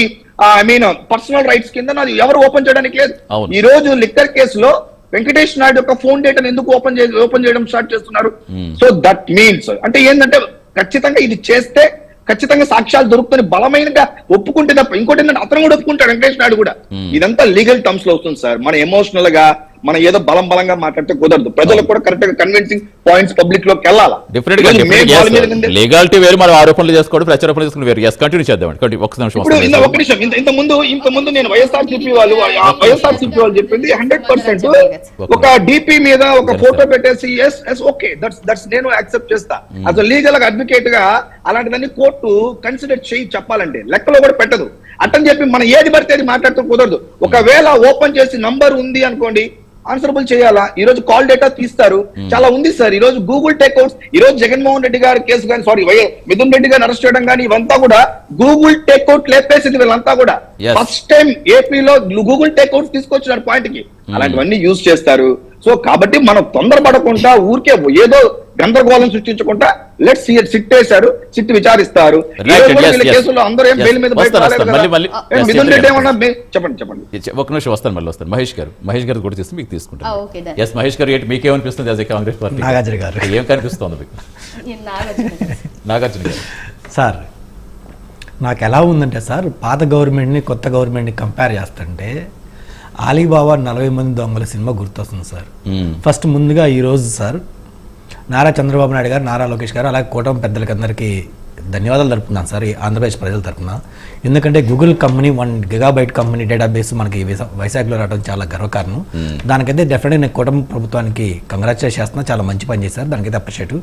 పర్సనల్ రైట్స్ కింద నాది ఎవరు ఓపెన్ చేయడానికి లేదు. ఈ రోజు లిక్కర్ కేసులో వెంకటేష్ నాయుడు యొక్క ఫోన్ డేటాను ఎందుకు ఓపెన్ చేయడం స్టార్ట్ చేస్తున్నారు? సో దట్ మీన్స్ అంటే ఏంటంటే ఖచ్చితంగా ఇది చేస్తే ఖచ్చితంగా సాక్ష్యాలు దొరుకుతుంది, బలమైనగా ఒప్పుకుంటే తప్ప. ఇంకోటి ఏంటంటే అతను కూడా ఒప్పుకుంటాడు, వెంకటేష్ నాయుడు కూడా. ఇదంతా లీగల్ టర్మ్స్ లో వస్తుంది సార్. మన ఎమోషనల్ గా మనం ఏదో బలంగా మాట్లాడితే కుదరదు. ప్రజలకు కూడా కరెక్ట్ గా కన్విన్సింగ్ పాయింట్స్ పబ్లిక్ లోకి వెళ్ళాలా. లీగాలిటీ వేరు, మనం ఆరోపణలు చేసుకోవడం, ప్రచారోపణలు చేసుకోవడం వేరు. కంటిన్యూ చేద్దాం. ఒక నిమిషం, ఇంత ముందు నేను వైఎస్ఆర్సీపీ వాళ్ళు చెప్పింది 100% ఒక డిపి మీద ఒక ఫోటో పెట్టేసి ఓకే దట్స్ నేను యాక్సెప్ట్ చేస్తా. అసలు లీగల్ గా అడ్వకేట్ గా అలాంటివన్నీ కోర్టు కన్సిడర్ చేయి చెప్పాలంటే లెక్కలో కూడా పెట్టదు. అట్టని చెప్పి మనం ఏది పడితే అది మాట్లాడుతూ కుదరదు. ఒకవేళ ఓపెన్ చేసి నంబర్ ఉంది అనుకోండి, ఆన్సరబుల్ చేయాలా. ఈ రోజు కాల్ డేటా తీస్తారు, చాలా ఉంది సార్. ఈ రోజు గూగుల్ టేక్అవుట్స్, ఈ రోజు జగన్మోహన్ రెడ్డి గారి కేసు కానీ మిథున్ రెడ్డి గారిని అరెస్ట్ చేయడం కానీ ఇవంతా కూడా గూగుల్ టేక్అవుట్ లేపేసింది వీళ్ళంతా కూడా. ఫస్ట్ టైం ఏపీలో గూగుల్ టేక్అవుట్స్ తీసుకొచ్చినారు పాయింట్ కి. అలాంటివన్నీ యూజ్ చేస్తారు. సో కాబట్టి మనం తొందరపడకుండా ఊరికే ఏదో గందరగోళం సృష్టించకుండా లెట్స్ సిట్ వేశారు, సిట్ విచారిస్తారు. కేసులో అందరూ ఏం బెయిల్ మీద మిథున్ రెడ్డి ఏమన్నా చెప్పండి. ఒక నిమిషం వస్తాను, మళ్ళీ వస్తాను. మహేష్ గారు కూడా చేస్తే మీకు తీసుకుంటాను. ఎస్ మహేష్ గారు, మీకు ఏమనిపిస్తుంది as a Congress party? Nagarjuna గారు ఏం కనిపిస్తుంది మీకు? నాగార్జున గారు సార్, నాకు ఎలా ఉందంటే సార్, పాత గవర్నమెంట్ని కొత్త గవర్నమెంట్ని కంపేర్ చేస్తుంటే అలీబాబా 40 మంది దొంగల సినిమా గుర్తొస్తుంది సార్. ఫస్ట్ ముందుగా ఈరోజు సార్ నారా చంద్రబాబు నాయుడు గారు, నారా లోకేష్ గారు, అలాగే కూటమి పెద్దలకి అందరికీ ధన్యవాదాలు తెలుపుతున్నాను సార్, ఆంధ్రప్రదేశ్ ప్రజల తరఫున. ఎందుకంటే Google company 1 GB company database మనకి వైజాగ్లో రావడం చాలా గర్వకారణం. దానికైతే డెఫినెట్గా నేను కూటమి ప్రభుత్వానికి కంగ్రాచులేట్ చేస్తున్నా, చాలా మంచి పని చేశారు, దానికైతే అప్రిషియేట్.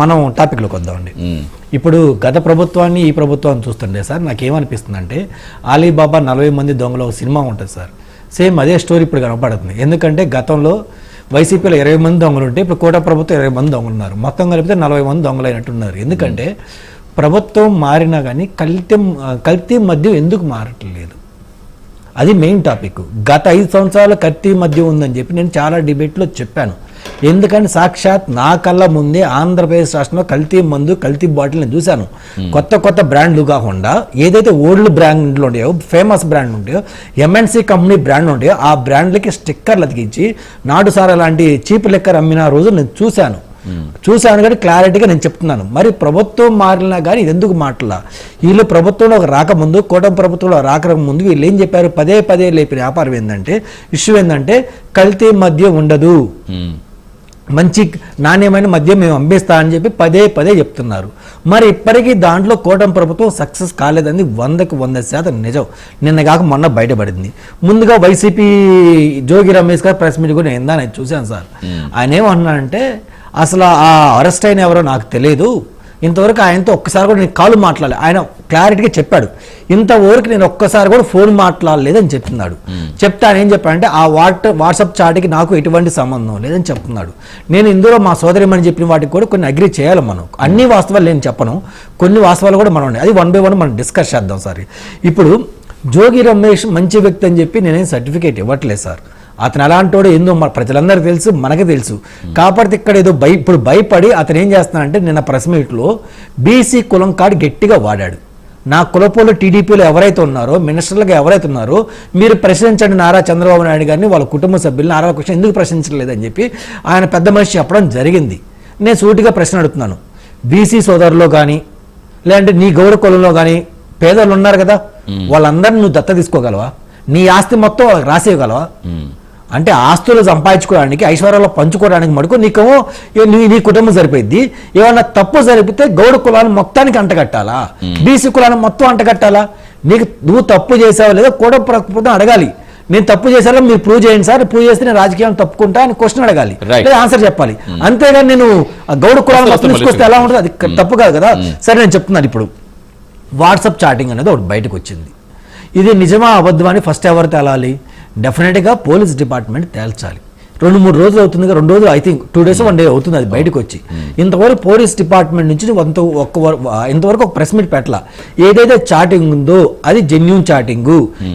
మనం టాపిక్లోకి వద్దామండి. ఇప్పుడు గత ప్రభుత్వాన్ని ఈ ప్రభుత్వాన్ని చూస్తుంటే సార్ నాకేమనిపిస్తుందంటే అలీబాబా 40 మంది దొంగల ఒక సినిమా ఉంటుంది సార్. సేమ్ అదే స్టోరీ ఇప్పుడు కనపడుతుంది. ఎందుకంటే గతంలో వైసీపీలో 20 మంది దొంగలు ఉంటే ఇప్పుడు కూటమి ప్రభుత్వం 20 మంది దొంగలు ఉన్నారు. మొత్తం కలిపితే 40 మంది దొంగలు అయినట్టున్నారు. ఎందుకంటే ప్రభుత్వం మారినా కానీ కల్తీ మద్యం ఎందుకు మారట్లేదు? అది మెయిన్ టాపిక్. గత 5 సంవత్సరాల కల్తీ మద్యం ఉందని చెప్పి నేను చాలా డిబేట్లో చెప్పాను. ఎందుకంటే సాక్షాత్ నా కళ్ళ ముందే ఆంధ్రప్రదేశ్ రాష్ట్రంలో కల్తీ మందు, కల్తీ బాటిల్ నేను చూశాను. కొత్త బ్రాండ్లు కాకుండా ఏదైతే ఓల్డ్ బ్రాండ్లు ఉంటాయో, ఫేమస్ బ్రాండ్లు ఉంటాయో, ఎంఎన్సీ కంపెనీ బ్రాండ్లు ఉంటాయో, ఆ బ్రాండ్లకి స్టిక్కర్లు అతికించి నాడు సారా లాంటి చీప్ లెక్కర్ అమ్మిన రోజు నేను చూశాను కానీ క్లారిటీగా నేను చెప్తున్నాను. మరి ప్రభుత్వం మారినా కానీ ఇది ఎందుకు మాటలా? వీళ్ళు ప్రభుత్వంలో రాకముందు, కూటమి ప్రభుత్వంలో రాకముందు వీళ్ళు ఏం చెప్పారు? పదే లేపిన వ్యాపారం ఏంటంటే, ఇష్యూ ఏంటంటే కల్తీ మద్యం ఉండదు, మంచి నాణ్యమైన మద్యం మేము అమ్మేస్తా అని చెప్పి పదే చెప్తున్నారు. మరి ఇప్పటికీ దాంట్లో కూటమి ప్రభుత్వం సక్సెస్ కాలేదని 100% నిజం. నిన్న కాక మొన్న బయటపడింది. ముందుగా వైసీపీ జోగి రమేష్ గారు ప్రెస్ మీట్ కూడా నేను చూశాను సార్. ఆయన ఏమన్నాడంటే, అసలు ఆ అరెస్ట్ అయిన ఎవరో నాకు తెలియదు, ఇంతవరకు ఆయనతో ఒక్కసారి కూడా నేను కాల్ మాట్లాడలేదు. ఆయన క్లారిటీగా చెప్పాడు, ఇంతవరకు నేను ఒక్కసారి కూడా ఫోన్ మాట్లాడలేదని చెప్తున్నాడు. చెప్తే ఆయన ఏం చెప్పాడంటే, ఆ వాట్సాప్ చాట్కి నాకు ఎటువంటి సంబంధం లేదని చెప్తున్నాడు. నేను ఇందులో మా సోదరిమని చెప్పిన వాటికి కూడా కొన్ని అగ్రీ చేయాలి. మనం అన్ని వాస్తవాలు నేను చెప్పను, కొన్ని వాస్తవాలు కూడా మనం ఉన్నాయి. అది 1 by 1 మనం డిస్కస్ చేద్దాం సార్. ఇప్పుడు జోగి రమేష్ మంచి వ్యక్తి అని చెప్పి నేనేం సర్టిఫికేట్ ఇవ్వట్లేదు సార్. అతను ఎలాంటోడో ఏందో మన ప్రజలందరికీ తెలుసు, మనకే తెలుసు. కాకపోతే ఇక్కడ ఏదో ఇప్పుడు భయపడి అతను ఏం చేస్తున్నాడంటే, నిన్న ప్రెస్ మీట్లో బీసీ కులం కార్డు గట్టిగా వాడాడు. నా కులపోలు టీడీపీలో ఎవరైతే ఉన్నారో, మినిస్టర్లుగా ఎవరైతే ఉన్నారో, మీరు ప్రశ్నించండి నారా చంద్రబాబు నాయుడు గారిని, వాళ్ళ కుటుంబ సభ్యులు నారా కృష్ణ ఎందుకు ప్రశ్నించలేదని చెప్పి ఆయన పెద్ద మనిషి చెప్పడం జరిగింది. నేను సూటిగా ప్రశ్న అడుగుతున్నాను, బీసీ సోదరులో కానీ లేదంటే నీ గౌడ కులంలో కానీ పేదలు ఉన్నారు కదా, వాళ్ళందరినీ నువ్వు దత్త తీసుకోగలవా? నీ ఆస్తి మొత్తం వాళ్ళకి రాసేయగలవా? అంటే ఆస్తులు సంపాదించుకోవడానికి, ఐశ్వర్యాలు పంచుకోవడానికి మటుకు నీకేమో నీ కుటుంబం సరిపోయింది. ఏమన్నా తప్పు జరిపితే గౌడ కులాన్ని మొత్తానికి అంటగట్టాలా, బీసీ కులాన్ని మొత్తం అంటగట్టాలా? నువ్వు తప్పు చేసావా లేదా కూడా ప్రభుత్వం అడగాలి. నేను తప్పు చేశారో మీరు ప్రూవ్ చేయండి సార్, ప్రూవ్ చేస్తే నేను రాజకీయం తప్పుకుంటా అని క్వశ్చన్ అడగాలి, లేదా ఆన్సర్ చెప్పాలి. అంతేగాని నేను గౌడ కులాన్ని మొత్తం తీసుకొస్తే ఎలా ఉంటుంది? అది తప్పు కాదు కదా. సరే నేను చెప్తున్నాను. ఇప్పుడు వాట్సాప్ చాటింగ్ అనేది ఒకటి బయటకు వచ్చింది. ఇది నిజమా అబద్ధమా అని ఫస్ట్ ఎవరు తేలాలి? డెఫినెట్గా పోలీస్ డిపార్ట్మెంట్ తేల్చాలి. 2-3 రోజులు అవుతుంది, 2 రోజులు, ఐ థింక్ 2 days 1 day అవుతుంది అది బయటకు వచ్చి. ఇంతవరకు పోలీస్ డిపార్ట్మెంట్ నుంచి ఇంతవరకు ఒక ప్రెస్ మీట్ పెట్టాల. ఏదైతే చాటింగ్ ఉందో అది జెన్యూన్ చాటింగ్.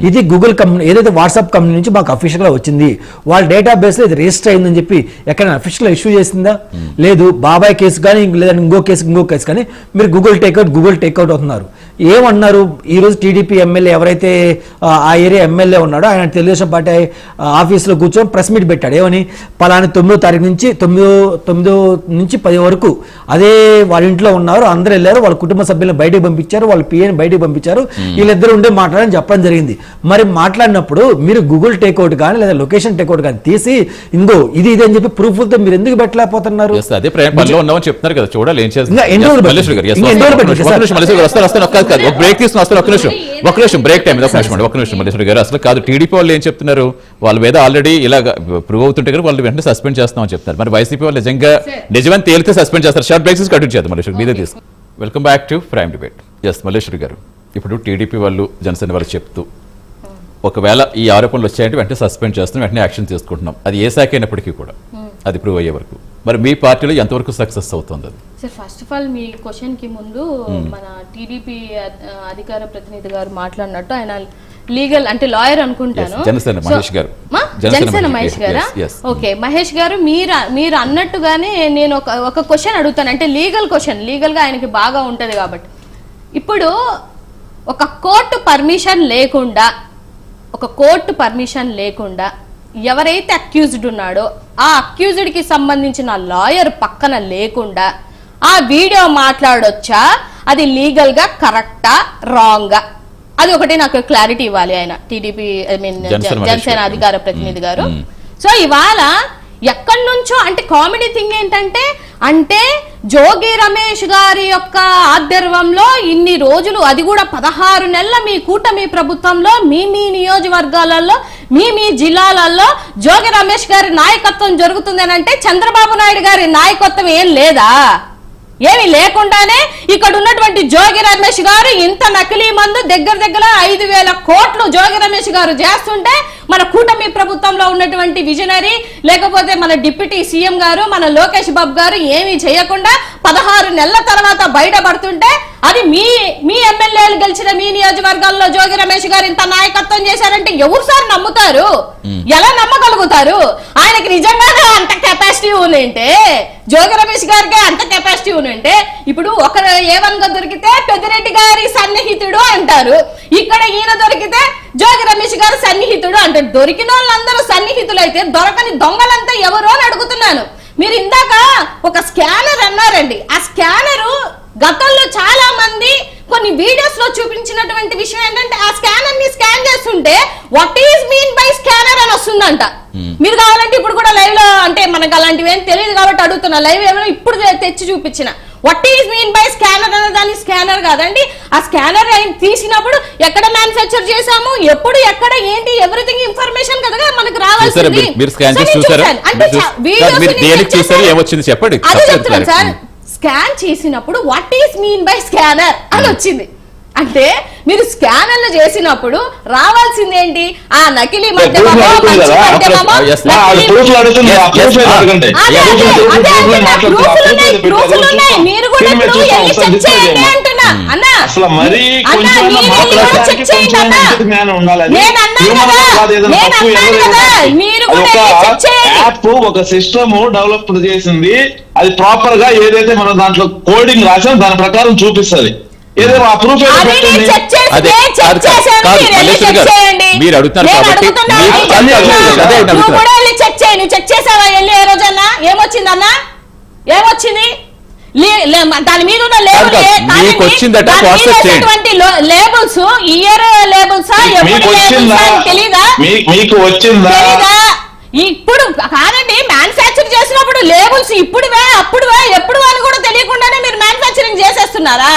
ఇది గూగుల్ కంపెనీ, ఏదైతే వాట్సాప్ కంపెనీ నుంచి మాకు అఫీషియల్గా వచ్చింది, వాళ్ళ డేటాబేస్లో ఇది రిజిస్టర్ అయిందని చెప్పి ఎక్కడైనా అఫీషియల్గా ఇష్యూ చేసిందా? లేదు. బాబాయ్ కేసు కానీ లేదా ఇంకో కేసు కానీ మీరు గూగుల్ టేక్అవుట్ అవుతున్నారు. ఏమన్నారు? ఈరోజు టీడీపీ ఎమ్మెల్యే ఎవరైతే ఆ ఏరియా ఎమ్మెల్యే ఉన్నాడో ఆయన తెలుగుదేశం పార్టీ ఆఫీస్లో కూర్చొని ప్రెస్ మీట్ పెట్టాడు. ఏమని? పలానా 9వ తారీఖు నుంచి 9 నుంచి 10 వరకు అదే వాళ్ళ ఇంట్లో ఉన్నారు, అందరూ వెళ్ళారు, వాళ్ళ కుటుంబ సభ్యులను బయటకు పంపించారు, వాళ్ళ పిఏని బయటకు పంపించారు, వీళ్ళిద్దరు ఉండే మాట్లాడని చెప్పడం జరిగింది. మరి మాట్లాడినప్పుడు మీరు గూగుల్ టేక్అవుట్ కానీ లేదా లొకేషన్ టేక్అవుట్ కానీ తీసి ఇంకో ఇది అని చెప్పి ప్రూఫ్తో మీరు ఎందుకు పెట్టలేకపోతున్నారు? చెప్తున్నారు కదా, చూడాలి ఏం చేస్తారు. బ్రేక్ టైం ఒక్క నిమిషం మల్లేశ్వరి గారు. అసలు కాదు, టీడీపీ వాళ్ళు ఏం చెప్తున్నారు? వాళ్ళ మీద ఆల్రెడీ ఇలా ప్రూవ్ అవుతుంటే కదా వాళ్ళు వెంటనే సస్పెండ్ చేస్తామని చెప్తారు. మరి వైసీపీ వాళ్ళు నిజమని తేలితే సస్పెండ్ చేస్తారు. షార్ట్ బ్రేక్స్ కంటిన్యూ చేద్దాం మల్లేశ్వరి మీదే తీసుకు. Welcome back to prime debate. Yes Malleswari గారు, ఇప్పుడు టీడీపీ వాళ్ళు, జనసేన వాళ్ళు చెప్తూ ఒకవేళ ఈ ఆరోపణలు వచ్చాయంటే వెంటనే సస్పెండ్ చేస్తున్నాం, వెంటనే యాక్షన్ తీసుకుంటున్నాం, అది ఏ శాఖ అయినప్పటికీ కూడా అది ప్రూవ్ అయ్యే వరకు. మరి మీ పార్టీలో ఎంతవరకు సక్సెస్ అవుతుంది అది? Sir, first of all me question కి ముందు మన టీడీపీ అధికార ప్రతినిధి గారు మాట్లాడినట్టు ఆయన లీగల్ అంటే లాయర్ అనుకుంటాను, జనసేన మహేష్ గారు. జనసేన మహేష్ గారా? ఓకే, మహేష్ గారు మీరు అన్నట్టుగానే నేను ఒక క్వశ్చన్ అడుగుతాను. అంటే లీగల్ క్వశ్చన్, లీగల్ గా ఆయనకి బాగా ఉంటది కాబట్టి. ఇప్పుడు ఒక కోర్టు పర్మిషన్ లేకుండా ఎవరైతే అక్యూజ్డ్ ఉన్నాడో ఆ అక్యూజ్డ్ కి సంబంధించిన లాయర్ పక్కన లేకుండా ఆ వీడియో మాట్లాడొచ్చా? అది లీగల్ గా కరెక్టా రాంగా? అది ఒకటి నాకు క్లారిటీ ఇవ్వాలి ఆయన టీడీపీ జనసేన అధికార ప్రతినిధి గారు. సో ఇవాళ ఎక్కడి నుంచో అంటే కామెడీ థింగ్ ఏంటంటే, అంటే జోగి రమేష్ గారి యొక్క ఆధ్వర్యంలో ఇన్ని రోజులు, అది కూడా 16 నెలల మీ కూటమి ప్రభుత్వంలో మీ నియోజకవర్గాలలో మీ జిల్లాలలో జోగి రమేష్ గారి నాయకత్వం జరుగుతుంది అని అంటే చంద్రబాబు నాయుడు గారి నాయకత్వం ఏం లేదా? ఏమి లేకుండానే ఇక్కడ ఉన్నటువంటి జోగి రమేష్ గారు ఇంత నకిలీ మందు దగ్గర 5,000 కోట్లు జోగి రమేష్ గారు చేస్తుంటే మన కూటమి ప్రభుత్వంలో ఉన్నటువంటి విజనరీ లేకపోతే మన డిప్యూటీ సీఎం గారు మన లోకేష్ బాబు గారు ఏమీ చేయకుండా 16 నెలల తర్వాత బయటపడుతుంటే అది మీ ఎమ్మెల్యేలు గెలిచిన మీ నియోజకవర్గాల్లో జోగి రమేష్ గారు ఇంత నాయకత్వం చేశారంటే ఎవరు సార్ నమ్ముతారు? ఎలా నమ్మగలుగుతారు? ఆయనకి నిజంగానే అంత కెపాసిటీ ఉందంటే, జోగి రమేష్ గారికి అంత కెపాసిటీ ఉందంటే, ఇప్పుడు ఒకరు ఏవన్గా దొరికితే పెద్దిరెడ్డి గారి సన్నిహితుడు అంటారు, ఇక్కడ ఈయన దొరికితే జోగి రమేష్ గారు సన్నిహితుడు అంటారు. దొరికిన వాళ్ళందరూ సన్నిహితులు అయితే దొరకని దొంగలంతా ఎవరు అని అడుగుతున్నాను. మీరు ఇందాక ఒక స్కానర్ అన్నారండి. ఆ స్కానరు గతంలో చాలా మంది కొన్ని వీడియోస్ లో చూపించినటువంటి విషయం ఏంటంటే ఆ స్కానర్ ని స్కాన్ చేస్తుంటే what is mean by scanner అని వస్తుందంట. మీరు కావాలంటే ఇప్పుడు కూడా లైవ్ లో, అంటే మనకు అలాంటివి ఏం తెలియదు కాబట్టి అడుగుతున్నా, లైవ్ ఏమైనా ఇప్పుడు తెచ్చి చూపించిన what is mean by scanner అనే దాన్ని స్కానర్ కాదండి. ఆ స్కానర్ తీసినప్పుడు ఎక్కడ మ్యానుఫ్యాక్చర్ చేసాము, ఎప్పుడు ఎక్కడ ఏంటి ఎవ్రీథింగ్ ఇన్ఫర్మేషన్ కదా మనకు రావాల్సింది. చెప్పండి. అదే చెప్తున్నాను సార్, స్కాన్ చేసినప్పుడు what is mean by scanner అని వచ్చింది. అంటే మీరు స్కానర్లు చేసినప్పుడు రావాల్సింది ఏంటి? ఆ నకిలీ మద్యమమో మంచి మద్యమమో మీరు కూడా చెక్ చేయండి అంటున్నా. అన్నా చెక్ చేయండి అన్నా, నేను అన్నాను కదా, మీరు కూడా చెక్ చేయండి. ఒక సిస్టమ్ డెవలప్ చేసింది, అది ప్రాపర్ గా ఏదైతే మనం దాంట్లో కోడింగ్ రాసాం దాని ప్రకారం చూపిస్తుంది. ఏదో ఆ ప్రూఫ్ మీరు అడుగుతారు చెక్ చేయండి. చెక్ చేసావా వెళ్ళి ఏ రోజన్నా? ఏమొచ్చిందన్నా? ఏమొచ్చింది? దాని మీద ఉన్న లేబుల్స్ ఇయర్ లేబుల్సా తెలీదా? మీకు వచ్చిందా? ఇప్పుడు కాదండి, మ్యానుఫ్యాక్చర్ చేసినప్పుడు లేబుల్స్ ఇప్పుడువే అప్పుడువే ఎప్పుడు అని కూడా తెలియకుండానే మీరు మ్యానుఫ్యాక్చరింగ్ చేసేస్తున్నారా?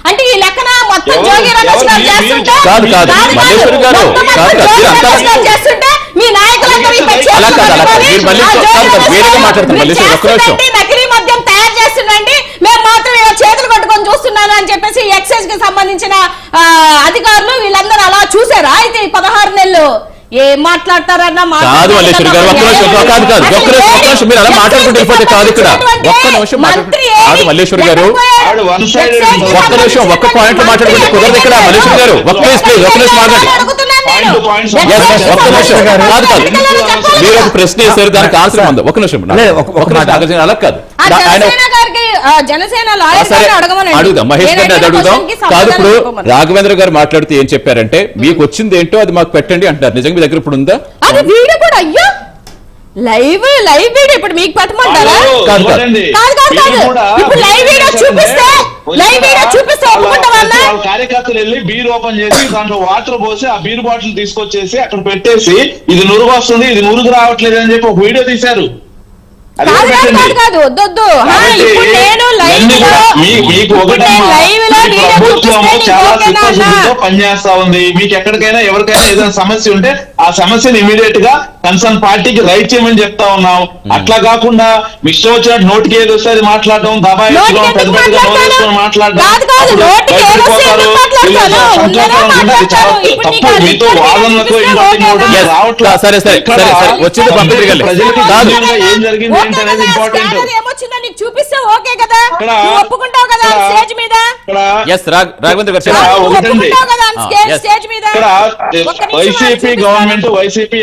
అంటే ఈ లెక్కన మొత్తం జోగి రమేష్ గారు చేస్తుంటే మీ నాయకులందరూ నకిలీ మద్యం తయారు చేస్తుండండి, మేము మాత్రం చేతులు పట్టుకొని చూస్తున్నాను అని చెప్పేసి ఎక్సైజ్ కి సంబంధించిన అధికారులు వీళ్ళందరూ అలా చూసారా? అయితే ఈ 16 నెలలు ఏం మాట్లాడతారన్నా కాదు మల్లేశ్వరి గారు, ఒక్క నిమిషం మీరు అలా మాట్లాడుకుంటూ వెళ్ళిపోతే కాదు. ఇక్కడ ఒక్క నిమిషం కాదు మల్లేశ్వరి గారు, ఒక్క నిమిషం ఒక్క పాయింట్ మాట్లాడుకుంటే కుదరదు ఇక్కడ. మల్లేశ్వరి గారు ఒక్క నిమిషం మాట్లాడండి. ఒక్క నిమిషం కాదు కాదు, మీరు ఒక ప్రశ్న వేశారు, దానికి ఆన్సర్ ఉంది. ఒక నిమిషం అలా కాదు, అడుగుదాం మహేష్ గారిని, అది అడుగుదాం. కాదు ఇప్పుడు రాఘవేంద్ర గారు మాట్లాడుతూ ఏం చెప్పారంటే మీకు వచ్చింది ఏంటో అది మాకు పెట్టండి అంటారు. నిజంగా మీ దగ్గర ఇప్పుడు ఉందా అది వీడియో కూడా? అయ్యో లైవ్ వీడియో ఇప్పుడు మీకు పెట్టమంటారా? కాదు ఇప్పుడు లైవ్ వీడియో చూపిస్తే ఒప్పుకుంటామన్నా? కార్యకర్తలు వెళ్ళి బీర్ ఓపెన్ చేసి దాంట్లో వాటర్ పోసి ఆ బీర్ బాటిల్ తీసుకొచ్చేసి అక్కడ పెట్టేసి ఇది నురుగు వస్తుంది, ఇది నురుగు రావట్లేదు అని చెప్పి ఒక వీడియో తీశారు. పనిచేస్తా ఉంది. మీకు ఎక్కడికైనా ఎవరికైనా ఏదైనా సమస్య ఉంటే ఆ సమస్యను ఇమీడియట్ గా కన్సర్న్ పార్టీకి రైట్ చేయమని చెప్తా ఉన్నాం. అట్లా కాకుండా మిస్టర్ వచ్చినట్టు నోటికి ఏది వస్తే అది మాట్లాడడం, దబాయించడం, పెద్ద పెద్దగా నోరేసుకొని మాట్లాడడం, తప్పు. మీతో వాదనలకు సరే సరే వచ్చింది ప్రజలకు ఏం జరిగింది ఏంటనేది ఇంపార్టెంట్. చూపిస్తే ఓకే కదా, ఒప్పుకుంటావు కదా స్టేజ్ మీద? రాఘవేంద్ర గారు వైసీపీ గవర్నమెంట్ వైసీపీ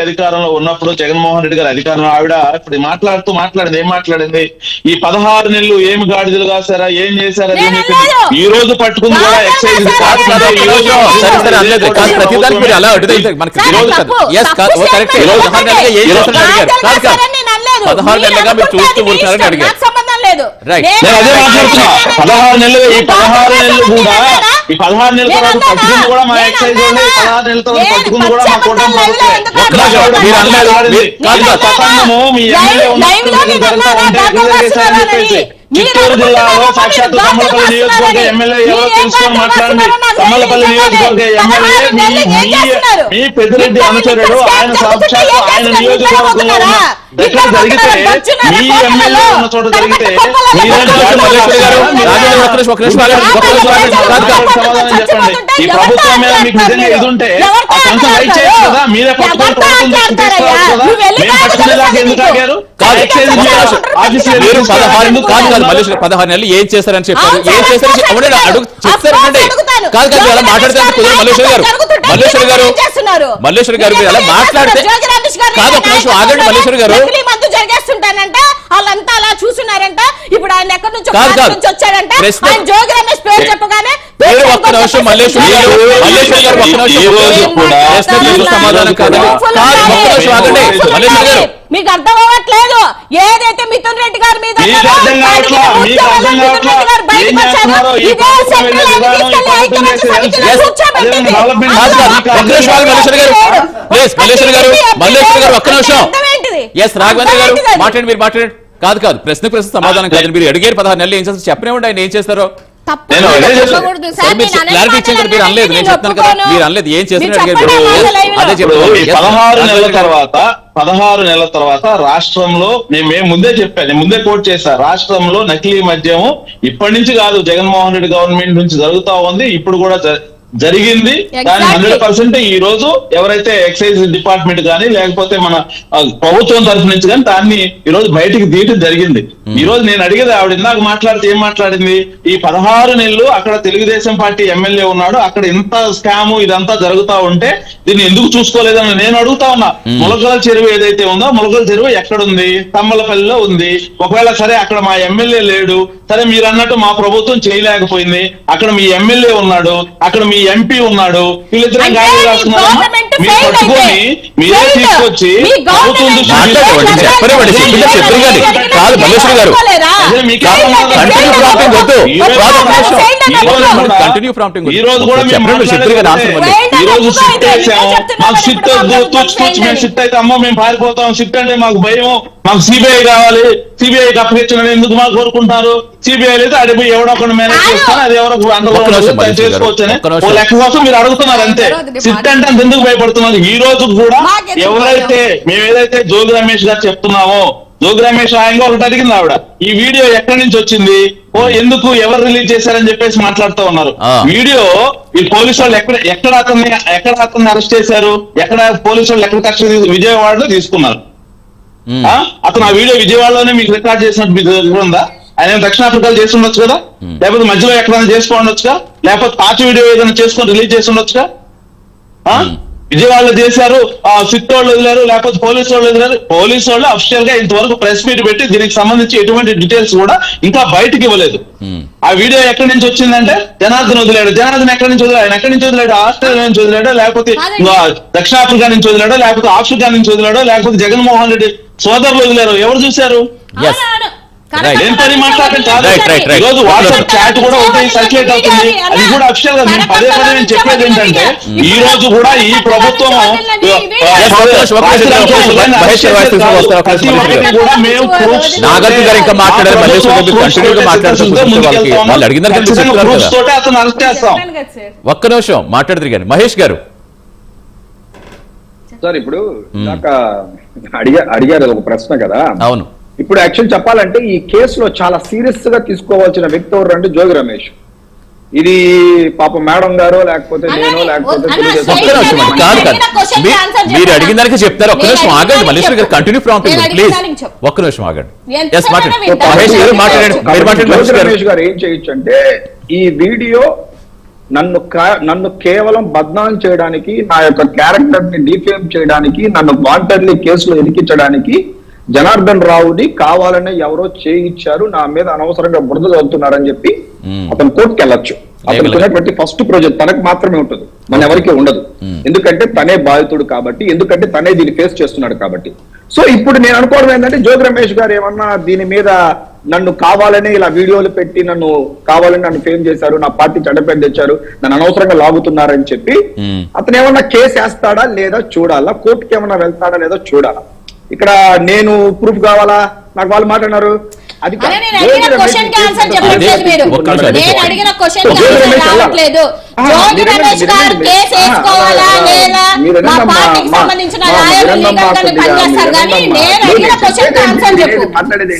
అధికారంలో ఉన్నప్పుడు జగన్మోహన్ రెడ్డి గారి అధికారంలో ఆవిడ ఇప్పుడు మాట్లాడింది ఏం మాట్లాడింది? ఈ 16 నెలలు ఏమి గాడిదలు కాసారా, ఏం చేశారా? ఈ రోజు పట్టుకుంది కూడా ఎక్సైజ్. చూస్తూ ఊరుతారని అడిగారు. 16 నెలలు ఈ 16 నెలలు కూడా ఈ 16 నెలల తర్వాత పట్టుకుంది కూడా మా ఎక్సైజ్ వాళ్ళు, 16 నెలల తర్వాత పట్టుకుంది కూడా మా కూటమి ప్రభుత్వం. మీ ఎమ్మెల్యే చెప్పేసి చిత్తూరు జిల్లాలో సాక్షాత్తు తమ్మలపల్లి నియోజకవర్గ ఎమ్మెల్యే ఎవరో తెలుసుకొని మాట్లాడండి. తమ్మలపల్లి నియోజకవర్గ ఎమ్మెల్యే మీ పెద్దిరెడ్డి అనుచరుడు, ఆయన సాక్షాత్తు ఆయన నియోజకవర్గంలో ఉన్న ఎక్కడ జరిగితే మీ ఎమ్మెల్యే ఉన్న చోట జరిగితే సమాధానం చెప్పండి. ఈ ప్రభుత్వం మీద మీకు నిజంగా ఇది ఉంటే ఆ కొంచెం రైట్ చేయొచ్చు కదా, మీరే పట్టుకొని ప్రభుత్వం దృష్టికి తీసుకురావచ్చు కదా. మేము పట్టుకునేదాకా ఎందుకు ఆగారు? ఎక్సైజ్ ఆఫీసులో మీరు 16 ఎందుకు కాదు కాదు మల్లేశ్వర 16 నెలలు ఏం చేశారని చెప్పారు, ఏం చేశారని అవునండి అడుగు చెప్తారండి. కాదు కాదు మీరు అలా మాట్లాడితే కుదరదు మల్లేశ్వర గారు మల్లేశ్వర గారు మీరు అలా మాట్లాడితే కాదు ఒక నిమిషం ఆగండి మల్లేశ్వర గారు. జరిగేస్తుంటానంటే వాళ్ళంతా అలా చూస్తున్నారంట. ఇప్పుడు ఆయన ఎక్కడి నుంచి కాదు కాదు వచ్చాడంటే ప్రశ్న ఆయన జోగి రమేష్ పేరు చెప్పగానే మీరు ఒక్క నిమిషం మల్లేశ్వర గారు ఒక్క నిమిషం ప్రశ్నకు సమాధానం కాదండి. కాదు ఒక్క నిమిషం ఆగండి మల్లేశ్వర గారు. మీకు అర్థం అవ్వట్లేదు. ఏదైతే మిథున్ రెడ్డి గారి మీద మీకు అర్థం కావట్లా, మీకు అర్థం కావట్లా. ఏం చేస్తున్నారో ఈ ప్రభుత్వం వెళ్ళే విధానం, ఈ ప్రభుత్వం చేసే డెవలప్మెంట్ కాదు కాదు ఒక్క నిమిషం ఆగండి మల్లేశ్వర గారు. ప్లీజ్ మల్లేశ్వర గారు ఒక్క నిమిషం. ఎస్ రాఘవేంద్ర గారు మాట్లాడండి, మీరు మాట్లాడండి. కాదు కాదు ప్రశ్న సమాధానం కాదు. మీరు అడిగారు 16 నెలలు ఏం చేస్తారు చెప్పనివ్వండి, ఆయన ఏం చేస్తారో నేను క్లారిటీ ఇచ్చాను. మీరు అనలేదు, నేను చెప్తాను కదా, మీరు అనలేదు ఏం చేస్తున్నారు అదే చెప్తాను. 16 నెలల తర్వాత రాష్ట్రంలో నేను ముందే చెప్పాను, నేను ముందే కోట్ చేశా, రాష్ట్రంలో నకిలీ మద్యం ఇప్పటి నుంచి కాదు, జగన్మోహన్ రెడ్డి గవర్నమెంట్ నుంచి జరుగుతా ఉంది, ఇప్పుడు కూడా జరిగింది. కానీ 100% ఈ రోజు ఎవరైతే ఎక్సైజ్ డిపార్ట్మెంట్ కానీ లేకపోతే మన ప్రభుత్వం తరఫు నుంచి కానీ దాన్ని ఈ రోజు బయటికి తీయటం జరిగింది. ఈ రోజు నేను అడిగేది ఆవిడ ఇందాక మాట్లాడితే ఏం మాట్లాడింది, ఈ 16 నెలలు అక్కడ తెలుగుదేశం పార్టీ ఎమ్మెల్యే ఉన్నాడు, అక్కడ ఇంత స్కాము ఇదంతా జరుగుతా ఉంటే దీన్ని ఎందుకు చూసుకోలేదని నేను అడుగుతా ఉన్నా. ములకల చెరువు ఏదైతే ఉందో ములకల చెరువు ఎక్కడుంది? తమ్మలపల్లిలో ఉంది. ఒకవేళ సరే అక్కడ మా ఎమ్మెల్యే లేడు, సరే మీరు అన్నట్టు మా ప్రభుత్వం చేయలేకపోయింది, అక్కడ మీ ఎమ్మెల్యే ఉన్నాడు, అక్కడ మీ ఎంపీ ఉన్నాడు, వీళ్ళిద్దరం గాలి రాస్తున్నారమ్మా. మీరు పట్టుకొని మీరే తీసుకొచ్చి ప్రభుత్వం కాదు మల్లేశ్వర గారు కంటిన్యూ ప్రాంప్టింగ్ ఈ రోజు కూడా ఈ రోజు షిఫ్ట్ వేసాము, మాకు షిఫ్ట్ మేము షిఫ్ట్ అయితే అమ్మో మేము పారిపోతాం, షిఫ్ట్ అంటే మాకు భయం, మాకు సిబిఐ కావాలి, సిబిఐకి అప్పగించడం ఎందుకు మాకు కోరుకుంటారు? సిబిఐ అయితే అడిగి ఎవడో ఒకటి మేనేజ్ చేస్తాను, అది ఎవరో చేసుకోవచ్చని లెక్క కోసం మీరు అడుగుతున్నారు అంతే. షిఫ్ట్ అంటే అంత ఎందుకు భయపడుతున్నారు? ఈ రోజు కూడా ఎవరైతే మేము ఏదైతే జోగి రమేష్ గారు చెప్తున్నామో, జోగి రమేష్ ఆయనగా ఒకటి అడిగింది ఆవిడ, ఈ వీడియో ఎక్కడి నుంచి వచ్చింది, ఎందుకు ఎవరు రిలీజ్ చేశారని చెప్పేసి మాట్లాడుతూ ఉన్నారు. వీడియో ఈ పోలీసు వాళ్ళు ఎక్కడ అతన్ని అరెస్ట్ చేశారు, ఎక్కడ పోలీసు వాళ్ళు ఎక్కడ కక్ష విజయవాడలో తీసుకున్నారు. అతను ఆ వీడియో విజయవాడలోనే మీకు రికార్డ్ చేసినట్టు మీకు ఉందా? ఆయన దక్షిణాఫ్రికాలో చేసి ఉండొచ్చు కదా, లేకపోతే మధ్యలో ఎక్కడైనా చేసుకో ఉండొచ్చుగా, లేకపోతే పాత వీడియో ఏదైనా చేసుకొని రిలీజ్ చేసి ఉండొచ్చుగా. విజయవాడలో చేశారు, సిట్ వాళ్ళు వదిలేరు, లేకపోతే పోలీసు వాళ్ళు వదిలేరు. పోలీసు వాళ్ళు అఫీషియల్ గా ఇంతవరకు ప్రెస్ మీట్ పెట్టి దీనికి సంబంధించి ఎటువంటి డీటెయిల్స్ కూడా ఇంకా బయటకి ఇవ్వలేదు. ఆ వీడియో ఎక్కడి నుంచి వచ్చిందంటే జనార్దన్ వదిలాడు. జనార్దన్ ఎక్కడి నుంచి వదిలాడు? ఆయన ఎక్కడి నుంచి వదిలాడు? ఆస్ట్రేలియా నుంచి వదిలాడో, లేకపోతే దక్షిణాఫ్రికా నుంచి వదిలాడో, లేకపోతే ఆఫ్రికా నుంచి వదిలాడో, లేకపోతే జగన్మోహన్ రెడ్డి సోదరులు వదిలారు. ఎవరు చూశారు? ఏం పని మాట్లాడటం కాదు. ఈ రోజు వాట్సాప్ చాట్ కూడా ఒకటి సర్క్యులేట్ అవుతుంది, అది కూడా అఫీషియల్ గా నేను పదే నేను చెప్పేది ఏంటంటే ఈ రోజు కూడా ఈ ప్రభుత్వం అతను అరెస్ట్ చేస్తాం. ఒక్క నిమిషం మాట్లాడుతున్నారు కానీ మహేష్ గారు సార్ ఇప్పుడు అడిగారు ఒక ప్రశ్న కదా. అవును, ఇప్పుడు యాక్చువల్ చెప్పాలంటే ఈ కేసులో చాలా సీరియస్ గా తీసుకోవాల్సిన వ్యక్తి ఎవరు అంటే జోగి రమేష్. ఇది పాప మేడం గారో లేకపోతే నేను లేకపోతే మీరు అడిగిన దానికి చెప్తారు. ఒక్క నిమిషం ఆగండి మల్లేశ్వర గారు, కంటిన్యూ ప్రాంప్టింగ్ ప్లీజ్. ఒక్క నిమిషం ఆగండి. జోగి రమేష్ గారు ఏం చేయొచ్చు అంటే ఈ వీడియో నన్ను కేవలం బద్నాం చేయడానికి, నా యొక్క క్యారెక్టర్ ని డిఫేమ్ చేయడానికి, నన్ను వాంటెడ్లీ కేసులో ఇరికించడానికి జనార్దన్ రావుని కావాలనే ఎవరో చేయించారు, నా మీద అనవసరంగా బురద చదువుతున్నారని చెప్పి అతను కోర్టుకు వెళ్ళొచ్చు. అతనికి ఉన్నటువంటి ఫస్ట్ ప్రాజెక్ట్ తనకు మాత్రమే ఉంటుంది, మన ఎవరికీ ఉండదు. ఎందుకంటే తనే బాధితుడు కాబట్టి, ఎందుకంటే తనే దీన్ని ఫేస్ చేస్తున్నాడు కాబట్టి. సో ఇప్పుడు నేను అనుకోవడం ఏంటంటే జోగి రమేష్ గారు ఏమన్నా దీని మీద నన్ను కావాలని ఇలా వీడియోలు పెట్టి నన్ను కావాలని నన్ను ఫేమ్ చేశారు, నా పార్టీ చెడ్డపేరు తెచ్చారు, నన్ను అనవసరంగా లాగుతున్నారని చెప్పి అతను ఏమన్నా కేసు వేస్తాడా లేదా చూడాలా, కోర్టుకి ఏమన్నా వెళ్తాడా లేదా చూడాలా. ఇక్కడ నేను ప్రూఫ్ కావాలా, నాకు వాళ్ళు మాట్లాడినారు అది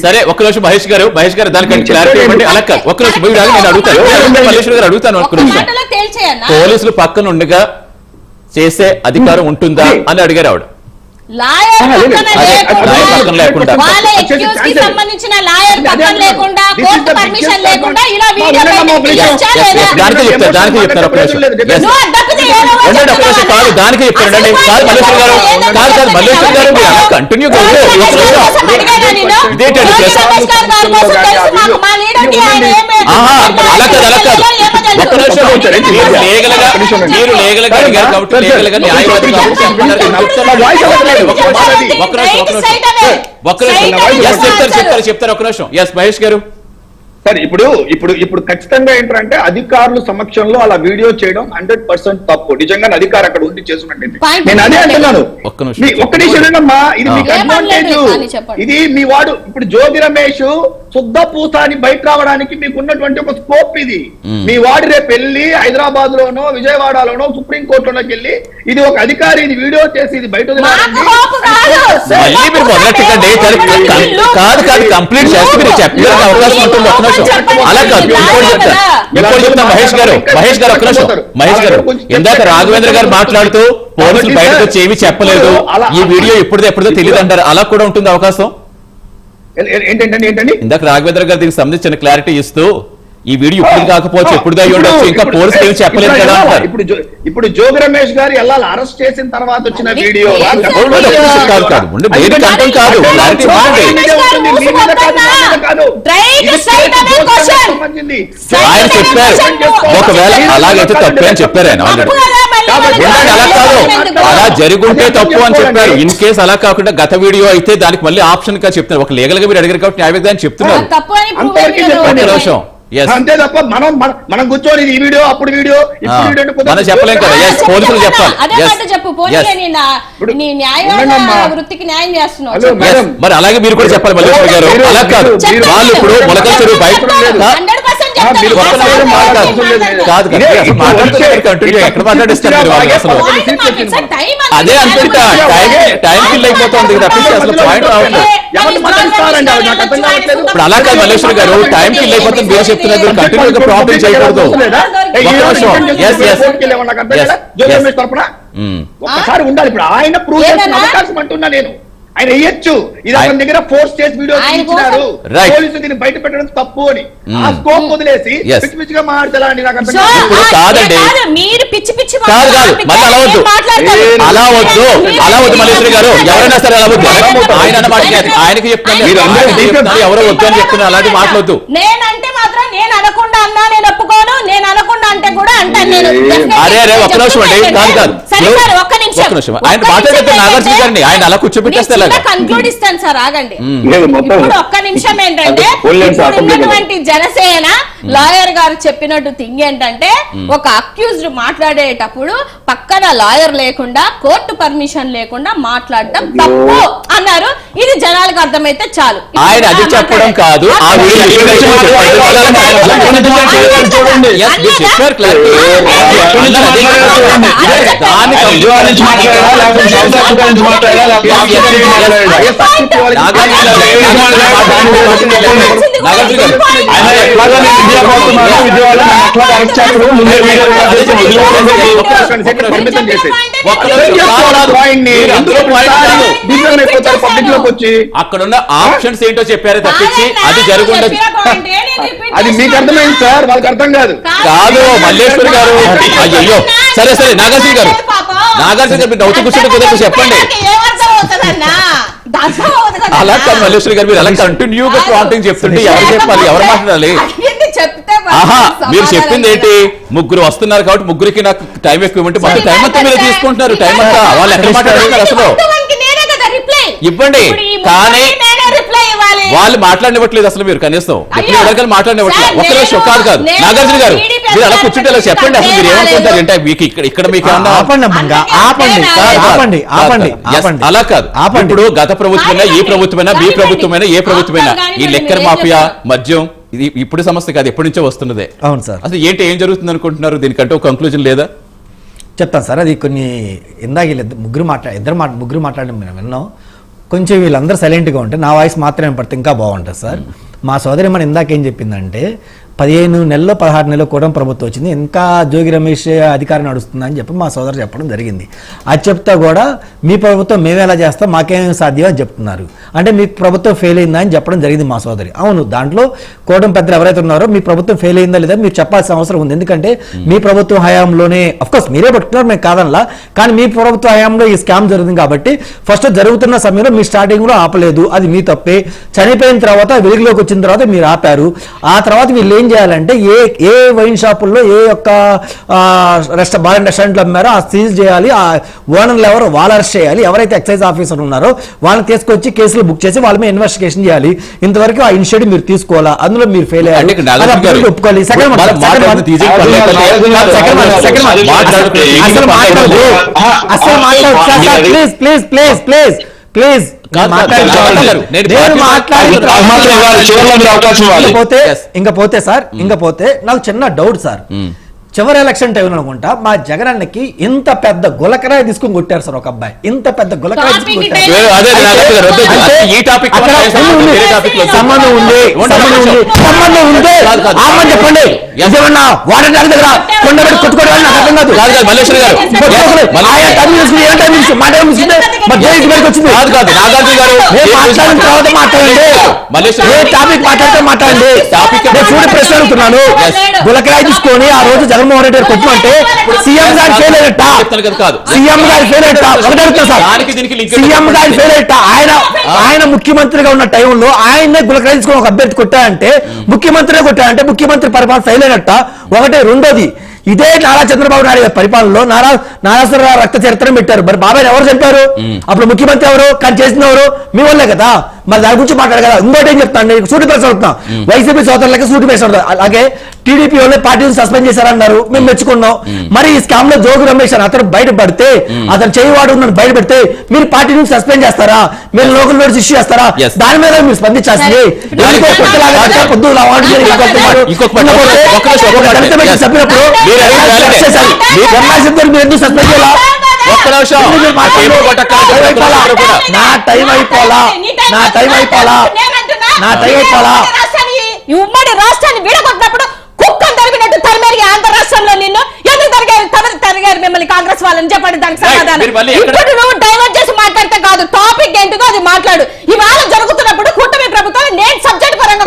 సరే. ఒక్క నిమిషం మహేష్ గారు దానికి క్లారిటీ ఇవ్వండి. అలా ఒక్క నిమిషం నేను అడుగుతాను, మల్లేశ్వర గారు అడుగుతాను. ఒక్క నిమిషం అన్న పోలీసులు పక్కన ఉండగా చేసే అధికారం ఉంటుందా అని అడిగారు ఆవిడ. లాయర్ పక్కన పక్కన లేకుండా. వాళ్ళ ఎక్స్క్యూజ్ కి సంబంధించిన లాయర్ పక్కన లేకుండా కోర్టు పర్మిషన్ లేకుండా ఇలా వీడియో దానికి చెప్తారు ఒక నిమిషం. Yes. ఉండండి ఒక నిమిషం. కాదు దానికి చెప్తారండి. కాదు మల్లేశ్వరి గారు, కాదు మల్లేశ్వరి గారు, మీరు అలా కంటిన్యూ ఇదేంటండి అలా కాదు ఒక్క నిమిషం. మీరు లీగల్ గా అడిగారు కాబట్టి లీగల్ గా న్యాయవాది కాబట్టి చెప్తారు ఒక నిమిషం. ఎస్ మహేష్ గారు. సార్ ఇప్పుడు ఖచ్చితంగా ఏంటంటే అధికారుల సమక్షంలో అలా వీడియో చేయడం 100% తప్పు. నిజంగా అధికారు అక్కడ ఉండి చేస్తున్నట్టు నేను అదే అంటున్నాను. ఒక్క నిమిషం ఏంటమ్మా, ఇది మీకు అడ్వాంటేజ్. ఇది మీ వాడు ఇప్పుడు జ్యోతి రమేష్ శుద్ధ పూసాని బయట రావడానికి మీకు ఉన్నటువంటి ఒక స్కోప్ ఇది. మీ వాడు రేపు వెళ్ళి హైదరాబాద్ లోనో విజయవాడలోనో సుప్రీం కోర్టులోకి వెళ్ళి ఇది ఒక అధికారి ఇది వీడియో చేసి ఇది బయట కాదు కంప్లీట్ చేస్తే మీరు చెప్పడానికి అవకాశం ఉంటుంది. ఒక్క నిమిషం. అలా కాదు ఇంకోటి చెప్తా మహేష్ గారు ఒక్క నిమిషం. మహేష్ గారు ఇందాక రాఘవేంద్ర గారు మాట్లాడుతూ పోలీసులు బయటకు వచ్చి ఏమీ చెప్పలేదు, ఈ వీడియో ఎప్పుడో తెలియదు అంటారు. అలా కూడా ఉంటుంది అవకాశం. ఏంటంటే ఇందాక రాఘవేంద్ర గారు దీనికి సంబంధించిన క్లారిటీ ఇస్తూ ఈ వీడియో ఇప్పుడు కాకపోవచ్చు ఎప్పుడుదా ఉండొచ్చు, ఇంకా పోలీసులు ఏమి చెప్పలేదు కదా అంటారు. ఇప్పుడు జోగి రమేష్ గారు ఎలా అరెస్ట్ చేసిన తర్వాత వచ్చిన వీడియో కాదు ఆయన చెప్పారు. ఒకవేళ అలాగైతే తప్పు అని చెప్పారు ఆయన ఆల్రెడీ. అలా కాదు, అలా జరుగుంటే తప్పు అని చెప్పారు. ఇన్ కేసు అలా కాకుండా గత వీడియో అయితే దానికి మళ్ళీ ఆప్షన్ గా చెప్తున్నారు. ఒక లీగల్ గా మీరు అడిగారు కాబట్టి న్యాయవాది చెప్తున్నారు. అంతే తప్ప మనం కూర్చొని ఈ వీడియో అప్పుడు వీడియో మనం చెప్పలేం కదా. పోలీసులు చెప్పాలి. మరి అలాగే మీరు కూడా చెప్పాలి మల్లేశ్వరి గారు. అలా కాదు, వాళ్ళు ఇప్పుడు మొలకల చెరువు బయట ఎక్కడ మాట్లాడిస్తారు అసలు. అదే అనుకుంటా టైం కిల్ అయిపోతుంది తప్పించి అసలు పాయింట్ రావట్లేదు. ఇప్పుడు అలా కాదు మల్లేశ్వరి గారు, టైం కిల్ అయిపోతుంది మీరు చెప్తున్నారు. కంటిన్యూగా ప్రాబ్లం చేయకూడదు. ఒక్కసారి ఉండాలి. ఇప్పుడు ఆయన ప్రూవ్ చేసిన అవకాశం అంటున్నా నేను. ఆయన వేయచ్చు. ఇది ఆయన దగ్గర ఫోర్స్ చేసి వీడియో తీయించినారు. పోలీసులు దీన్ని బయట పెట్టడం తప్పు అని ఆ స్కోప్ వదిలేసి పిచ్చి పిచ్చిగా మాట్లాడాలని నాకు అర్థం మీరు పిచ్చి పిచ్చి అలా వద్దు మల్లేశ్వరి గారు. ఎవరైనా సరే అలా వద్దు. ఆయన అన్నమాట ఆయనకి చెప్తాను ఎవరో వద్దు అని చెప్తున్నారు. అలాంటి మాట్లాడద్దు. నేనంటే మాత్రం నేను అనకుండా అన్నా నేను ఒప్పుకోను. నేను అనకుండా అంటే కూడా అంటాను నేను. అరే ఒక్క నిమిషం అండి. కాదు ఒక్క నిమిషం. ఆయన మాట్లాడితే నాగార్జున గారిని ఆయన అలా కూర్చోబెట్టేస్తే కన్క్లూడ్ ఇస్తాను సార్, ఆగండి. ఇప్పుడు ఒక్క నిమిషం ఏంటంటే ఉన్నటువంటి జనసేన లాయర్ గారు చెప్పినట్టు థింగ్ ఏంటంటే ఒక అక్యూజ్డ్ మాట్లాడేటప్పుడు పక్కన లాయర్ లేకుండా కోర్టు పర్మిషన్ లేకుండా మాట్లాడటం తప్పు అన్నారు. ఇది జనాలకు అర్థమైతే చాలు. ఆయన అది చెప్పడం కాదు. అక్కడున్న ఆప్షన్స్ ఏంటో చెప్పారు తప్పించి అది జరుగుండదు. అది మీకు అర్థమైంది సార్, వాళ్ళకి అర్థం కాదు. కాదు మల్లేశ్వరి గారు. అయ్యో సరే నాగార్జున గారు మీరు నవ్వుతూ కూర్చుంటే కుదరదు చెప్పండి. అలా కాదు మల్లేశ్వరి గారు, మీరు అలా కంటిన్యూగా ప్రాంప్టింగ్ చెప్తుంటే ఎవరు చెప్పాలి, ఎవరు మాట్లాడాలి? ఆహా మీరు చెప్పింది ఏంటి? ముగ్గురు వస్తున్నారు కాబట్టి ముగ్గురికి నాకు టైం ఎక్కువ ఇవ్వండి. మాకు టైం అంతా మీరు తీసుకుంటున్నారు. టైం అంతా వాళ్ళు ఎక్కడ మాట్లాడుతున్నారు అసలు ఇవ్వండి. కానీ వాళ్ళు మాట్లాడినట్లేదు అసలు. మీరు కనీసం ఎవరికైనా మాట్లాడినట్లేదు. ఒక్క నిమిషం. కాదు నాగార్జున గారు మీరు అలా కూర్చుంటే అలా చెప్పండి. అసలు మీరు ఏమనుకుంటారు అంటే మీకు ఇక్కడ మీకు అలా కాదు. ఇప్పుడు గత ప్రభుత్వమైనా ఈ ప్రభుత్వమైనా మీ ప్రభుత్వమైనా ఏ ప్రభుత్వమైనా ఈ లెక్కర్ మాఫియా మద్యం ఇది ఇప్పుడు సమస్య కాదు, ఎప్పటి నుంచో వస్తున్నదే. అవును సార్. అసలు ఏంటి ఏం జరుగుతుంది అనుకుంటున్నారు? దీనికంటే ఒక కంక్లూజన్ లేదా? చెప్తాను సార్. అది కొన్ని ఇందాక ముగ్గురు మాట్లాడడం మేము విన్నాం. కొంచెం వీళ్ళందరూ సైలెంట్గా ఉంటే నా వాయిస్ మాత్రమే పడితే ఇంకా బాగుంటుంది సార్. మా సోదరి మన ఇందాకేం చెప్పిందంటే 15 నెలల్లో 16 నెలల్లో కూడా ప్రభుత్వం వచ్చింది, ఇంకా జోగి రమేష్ అధికారం నడుస్తుందని చెప్పి మా సోదరు చెప్పడం జరిగింది. అది చెప్తా కూడా మీ ప్రభుత్వం మేము ఎలా చేస్తాం, మాకేం సాధ్యం అని చెప్తున్నారు. అంటే మీ ప్రభుత్వం ఫెయిల్ అయిందా అని చెప్పడం జరిగింది మా సోదరి. అవును, దాంట్లో కూటమి పెద్దలు ఎవరైతే ఉన్నారో మీ ప్రభుత్వం ఫెయిల్ అయిందా లేదా మీరు చెప్పాల్సిన అవసరం ఉంది. ఎందుకంటే మీ ప్రభుత్వం హయాంలోనే, అఫ్కోర్స్ మీరే పట్టుకున్నారు, మేము కాదనలా, కానీ మీ ప్రభుత్వ హయాంలో ఈ స్కామ్ జరిగింది కాబట్టి ఫస్ట్ జరుగుతున్న సమయంలో మీ స్టార్టింగ్ లో ఆపలేదు, అది మీ తప్పే. చనిపోయిన తర్వాత వెలుగులోకి వచ్చిన తర్వాత మీరు ఆపారు. ఆ తర్వాత వీళ్ళు ఏం చేయాలంటే ఏ వైన్ షాపుల్లో ఏ యొక్క బార్ అండ్ రెస్టారెంట్లు అమ్మారో ఆ సీజ్ చేయాలి, ఆ ఓనర్లు ఎవరో వాళ్ళు అరెస్ట్ చేయాలి, ఎవరైతే ఎక్సైజ్ ఆఫీసర్ ఉన్నారో వాళ్ళని తీసుకొచ్చి కేసులు బుక్ చేసి వాళ్ళ మీద ఇన్వెస్టిగేషన్ చేయాలి. ఇంతవరకు ఆ ఇనిషియేటివ్ మీరు తీసుకోవాలా, అందులో మీరు ఫెయిల్ అయ్యారు, ఒప్పుకోవాలి. ప్లీజ్ ఇంకపోతే నాకు చిన్న డౌట్ సార్, చివరి ఎలక్షన్ టైం అనుకుంటా మా జగనన్నకి ఇంత పెద్ద గులకరాయి తీసుకుని కొట్టారు సార్, ఒక అబ్బాయి ఇంత పెద్ద గులకరాయి సంబంధం ఉంది చెప్పండి, వాటర్ దగ్గర కొండబెట్టి కొట్టుకోవడం నాకు అర్థం కాదు. మాట్లాడిన తర్వాత మాట్లాడండి. చూడ ప్రశ్న అడుగుతున్నాను, గులకరాయి తీసుకొని ఆ రోజు జగన్మోహన్ రెడ్డి గారు కొట్టుకుంటే సీఎం గారు ఫెయిల్ అయ్యట, సీఎం గారు ఫెయిల్ అయ్యట, ఒకటి అడుగుతా సార్, సీఎం గారు ఫెయిల్ అయ్యట, ఆయన ముఖ్యమంత్రిగా ఉన్న టైంలో ఆయన్నే గులకరాయి తీసుకొని ఒక అభ్యర్థి కొట్టాయంటే, ముఖ్యమంత్రినే కొట్టాయంటే ముఖ్యమంత్రి పరిపాలన ఫెయిల్ అయినట్ట. ఒకటే. రెండోది, ఇదే నారా చంద్రబాబు నాయుడు పరిపాలనలో నారాసుర రక్త చరిత్ర పెట్టారు. మరి బాబాయ్ ఎవరు చెప్పారు? అప్పుడు ముఖ్యమంత్రి ఎవరు, కానీ చేసిన ఎవరు? మీ వాళ్ళే కదా. మరి దాని గురించి మాట్లాడారు కదా. ఇంకోటి ఏం చెప్తాను, సూటి ప్రశ్న అవుతున్నా, వైసీపీ సోదరులకి సూటి ప్రశ్న అవుతుంది. అలాగే టీడీపీ వాళ్ళే పార్టీని సస్పెండ్ చేశారన్నారు, మేము మెచ్చుకున్నాం. మరి ఈ స్కామ్ లో జోగి రమేష్ అని అతను బయటపడితే, అతను చేయవాడు బయట పెడితే మీరు పార్టీ నుంచి సస్పెండ్ చేస్తారా? మీరు లోకల్ నోటీస్ ఇష్యూ చేస్తారా? దాని మీద మీరు స్పందించాల్సింది. చెప్పినప్పుడు మీరు ఎందుకు సస్పెండ్ చేయాలా? ఉమ్మడి రాష్ట్రాన్ని విడగొట్టినప్పుడు కుక్కను తరిగినట్టు తరిమేరి ఆంధ్ర రాష్ట్రంలో నిన్ను ఎందుకు తరిగారు మిమ్మల్ని కాంగ్రెస్ వాళ్ళని చెప్పండి. దానికి సమాధానం ఇప్పుడు నువ్వు డైవర్ట్ చేసి మాట్లాడితే కాదు, టాపిక్ ఏంటిదో అది మాట్లాడు. ఇవాళ జరుగుతున్నప్పుడు కూటమి ప్రభుత్వం నేను సబ్జెక్ట్ పరంగా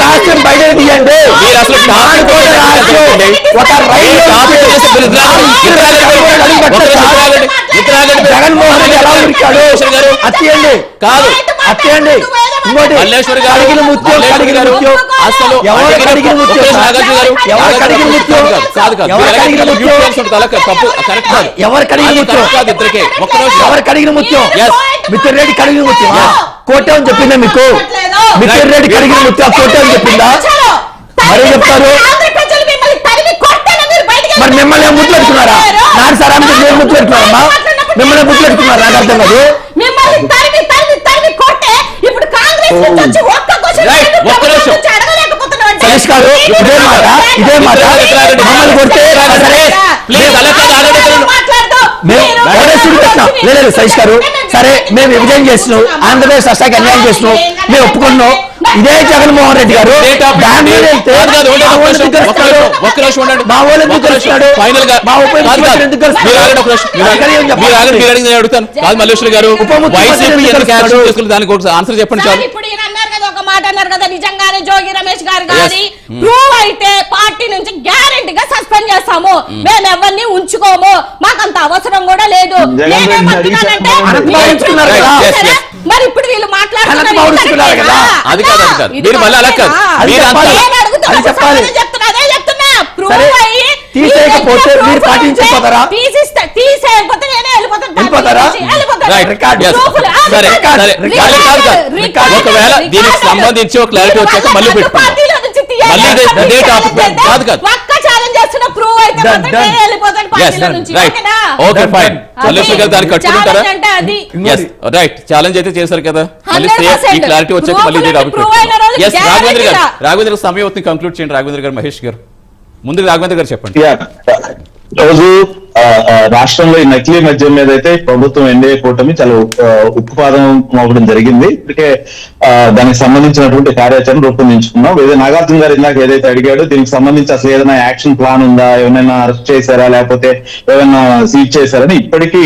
రాష్ట్రం బయట తీయండి. జగన్మోహన్ రెడ్డి ఎలా ఉరికాడు అత్యండి కాదు, అత్యండి. ఇంకోటి కడిగిన ముత్యం, కడిగిన ముత్యం, ఎవరు కడిగిన ముత్యం, ఎవరు కడిగిన ముత్యం, ఎవరు కడిగిన ముత్యం, ఎవరు కడిగిన ముత్యం, ఎవరు కడిగిన ముత్యం, మిత్రుడు రెడ్డి కడిగిన ముత్యం కోటే అని చెప్పిందా మీకు? మిత్రుడు రెడ్డి కడిగిన ముత్యం కోటే అని చెప్పిందా? మరి చెప్తారు మరి మిమ్మల్ని ముద్దు పెట్టుకున్నారా? నాకు సరానికి నేను ముద్దు పెట్టుకున్నారమ్మా, మిమ్మల్ని ముద్దు పెట్టుకున్నారు. నాకు అర్థం కాదు. సతీష్ గారు ఇదే మాట మమ్మల్ని కొడితే లేదు సతీష్ గారు, సరే మేము విభజన చేస్తున్నాం, ఆంధ్రప్రదేశ్ రాష్ట్రానికి అన్యాయం చేస్తున్నాం, మేము ఒప్పుకున్నాం. ఇదే జగన్మోహన్ రెడ్డి గారు బెంగళూరు వెళ్తే మా వాళ్ళు ఎందుకు కలుస్తున్నాడు? మా ఉప ముఖ్యమంత్రి ఎందుకు కలుస్తున్నాడు? ఆన్సర్ చెప్పండి చాలు. ఒక మాట అన్నారు కదా, నిజంగానే జోగి రమేష్ గారు గారి ప్రూవ్ అయితే పార్టీ నుంచి గ్యారెంటీగా సస్పెండ్ చేస్తాము, మేము ఎవరిని ఉంచుకోము, మాకంత అవసరం కూడా లేదు. మరి ఇప్పుడు వీళ్ళు మాట్లాడుతున్నారు తీసేయకపోతే మీరు పాటించకపోతారా? తీసేయకపోతే నేనే ఒకవేళ దీనికి సంబంధించి ఒక క్లారిటీ వచ్చాక మళ్ళీ పెట్టుకుంటాం. ఛాలెంజ్ అయితే చేశారు కదా, మళ్ళీ ఈ క్లారిటీ వచ్చాక మళ్ళీ రాఘవేంద్ర గారు సమయం అవుతుంది, కంక్లూడ్ చేయండి. రాఘవేంద్ర గారు, మహేష్ గారు, ముందు రాఘవేంద్ర గారు చెప్పండి. రోజు రాష్ట్రంలో ఈ నకిలీ మద్యం మీద అయితే ప్రభుత్వం ఎన్డీఏ కూటమి చాలా ఉక్కుపాదం మోపడం జరిగింది. ఇప్పటికే దానికి సంబంధించినటువంటి కార్యాచరణ రూపొందించుకున్నాం. నాగార్జున గారు ఇందాక ఏదైతే అడిగాడో దీనికి సంబంధించి అసలు ఏదైనా యాక్షన్ ప్లాన్ ఉందా, ఏమైనా అరెస్ట్ చేశారా, లేకపోతే ఏమైనా సీజ్ చేశారని ఇప్పటికీ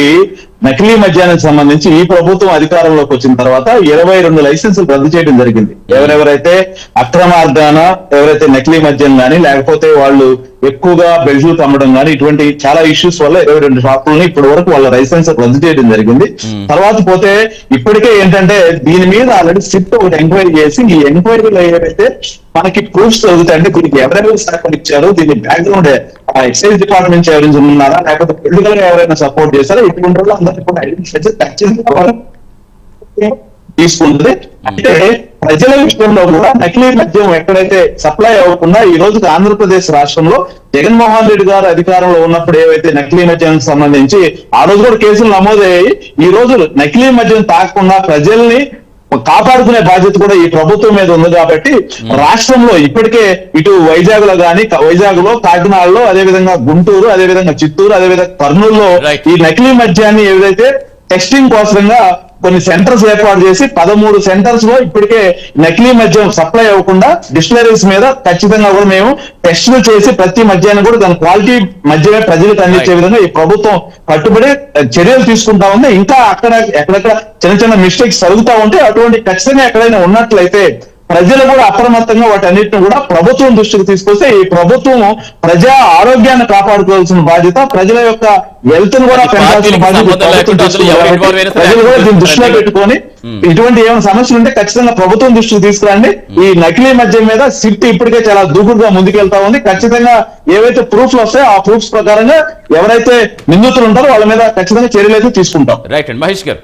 నకిలీ మద్యానికి సంబంధించి ఈ ప్రభుత్వం అధికారంలోకి వచ్చిన తర్వాత 22 లైసెన్సులు రద్దు చేయడం జరిగింది. ఎవరెవరైతే అక్రమార్గాన ఎవరైతే నకిలీ మద్యం గానీ లేకపోతే వాళ్ళు ఎక్కువగా బెల్ట్లు అమ్మడం గానీ ఇటువంటి చాలా ఇష్యూస్ వల్ల 22 షాపులని ఇప్పటి వరకు వాళ్ళ లైసెన్స్ రద్దు చేయడం జరిగింది. తర్వాత పోతే ఇప్పటికే ఏంటంటే దీని మీద ఆల్రెడీ సిట్ ఒకటి ఎంక్వైరీ చేసి ఈ ఎంక్వైరీలో ఏవైతే మనకి ప్రూఫ్స్ దొరుకుతాయంటే దీనికి ఎవరెవరు సహకారం ఇచ్చారు, దీని బ్యాక్గ్రౌండ్ ఎక్సైజ్ డిపార్ట్మెంట్ నుంచి ఎవరైనా ఉన్నారా, లేకపోతే పొలిటికల్ గా ఎవరైనా సపోర్ట్ చేస్తారా, ఇటువంటి వాళ్ళు అందరికీ కూడా ఐడెంటిఫై ఖచ్చితంగా తీసుకుంటుంది. అంటే ప్రజల విషయంలో కూడా నకిలీ మద్యం ఎక్కడైతే సప్లై అవ్వకుండా ఈ రోజు ఆంధ్రప్రదేశ్ రాష్ట్రంలో జగన్మోహన్ రెడ్డి గారు అధికారంలో ఉన్నప్పుడు ఏవైతే నకిలీ మద్యానికి సంబంధించి ఆ రోజు కూడా కేసులు నమోదయ్యాయి. ఈ రోజు నకిలీ మద్యం తాగకుండా ప్రజల్ని కాపాడుకునే బాధ్యత కూడా ఈ ప్రభుత్వం మీద ఉంది. కాబట్టి రాష్ట్రంలో ఇప్పటికే ఇటు వైజాగ్ లో కాకినాడలో, అదేవిధంగా గుంటూరు, అదేవిధంగా చిత్తూరు, అదేవిధంగా కర్నూలులో ఈ నకిలీ మద్యాన్ని ఏదైతే టెస్టింగ్ కోసంగా కొన్ని సెంటర్స్ ఏర్పాటు చేసి 13 సెంటర్స్ లో ఇప్పటికే నకిలీ మద్యం సప్లై అవ్వకుండా డిస్టిలరీస్ మీద ఖచ్చితంగా కూడా మేము టెస్టులు చేసి ప్రతి మద్యాన్ని కూడా దాని క్వాలిటీ మద్యమే ప్రజలకు అందించే విధంగా ఈ ప్రభుత్వం కట్టుబడి చర్యలు తీసుకుంటా ఉంది. ఇంకా ఎక్కడెక్కడ చిన్న చిన్న మిస్టేక్స్ జరుగుతూ ఉంటే అటువంటి ఖచ్చితంగా ఎక్కడైనా ఉన్నట్లయితే ప్రజలు కూడా అప్రమత్తంగా వాటన్నిటిని కూడా ప్రభుత్వం దృష్టికి తీసుకొస్తే ఈ ప్రభుత్వం ప్రజా ఆరోగ్యాన్ని కాపాడుకోవాల్సిన బాధ్యత, ప్రజల యొక్క హెల్త్ ను కూడా పెంచాల్సిన బాధ్యత ప్రజలు కూడా దీన్ని దృష్టిలో పెట్టుకొని ఇటువంటి ఏమైనా సమస్యలు ఉంటే ఖచ్చితంగా ప్రభుత్వం దృష్టికి తీసుకురండి. ఈ నకిలీ మద్యం మీద సిట్ ఇప్పటికే చాలా దూకుడుగా ముందుకెళ్తా ఉంది. ఖచ్చితంగా ఏవైతే ప్రూఫ్స్ వస్తాయో ఆ ప్రూఫ్స్ ప్రకారంగా ఎవరైతే నిందితులు ఉంటారో వాళ్ళ మీద ఖచ్చితంగా చర్యలు అయితే తీసుకుంటాం. రైట్ అండి మహేష్ గారు.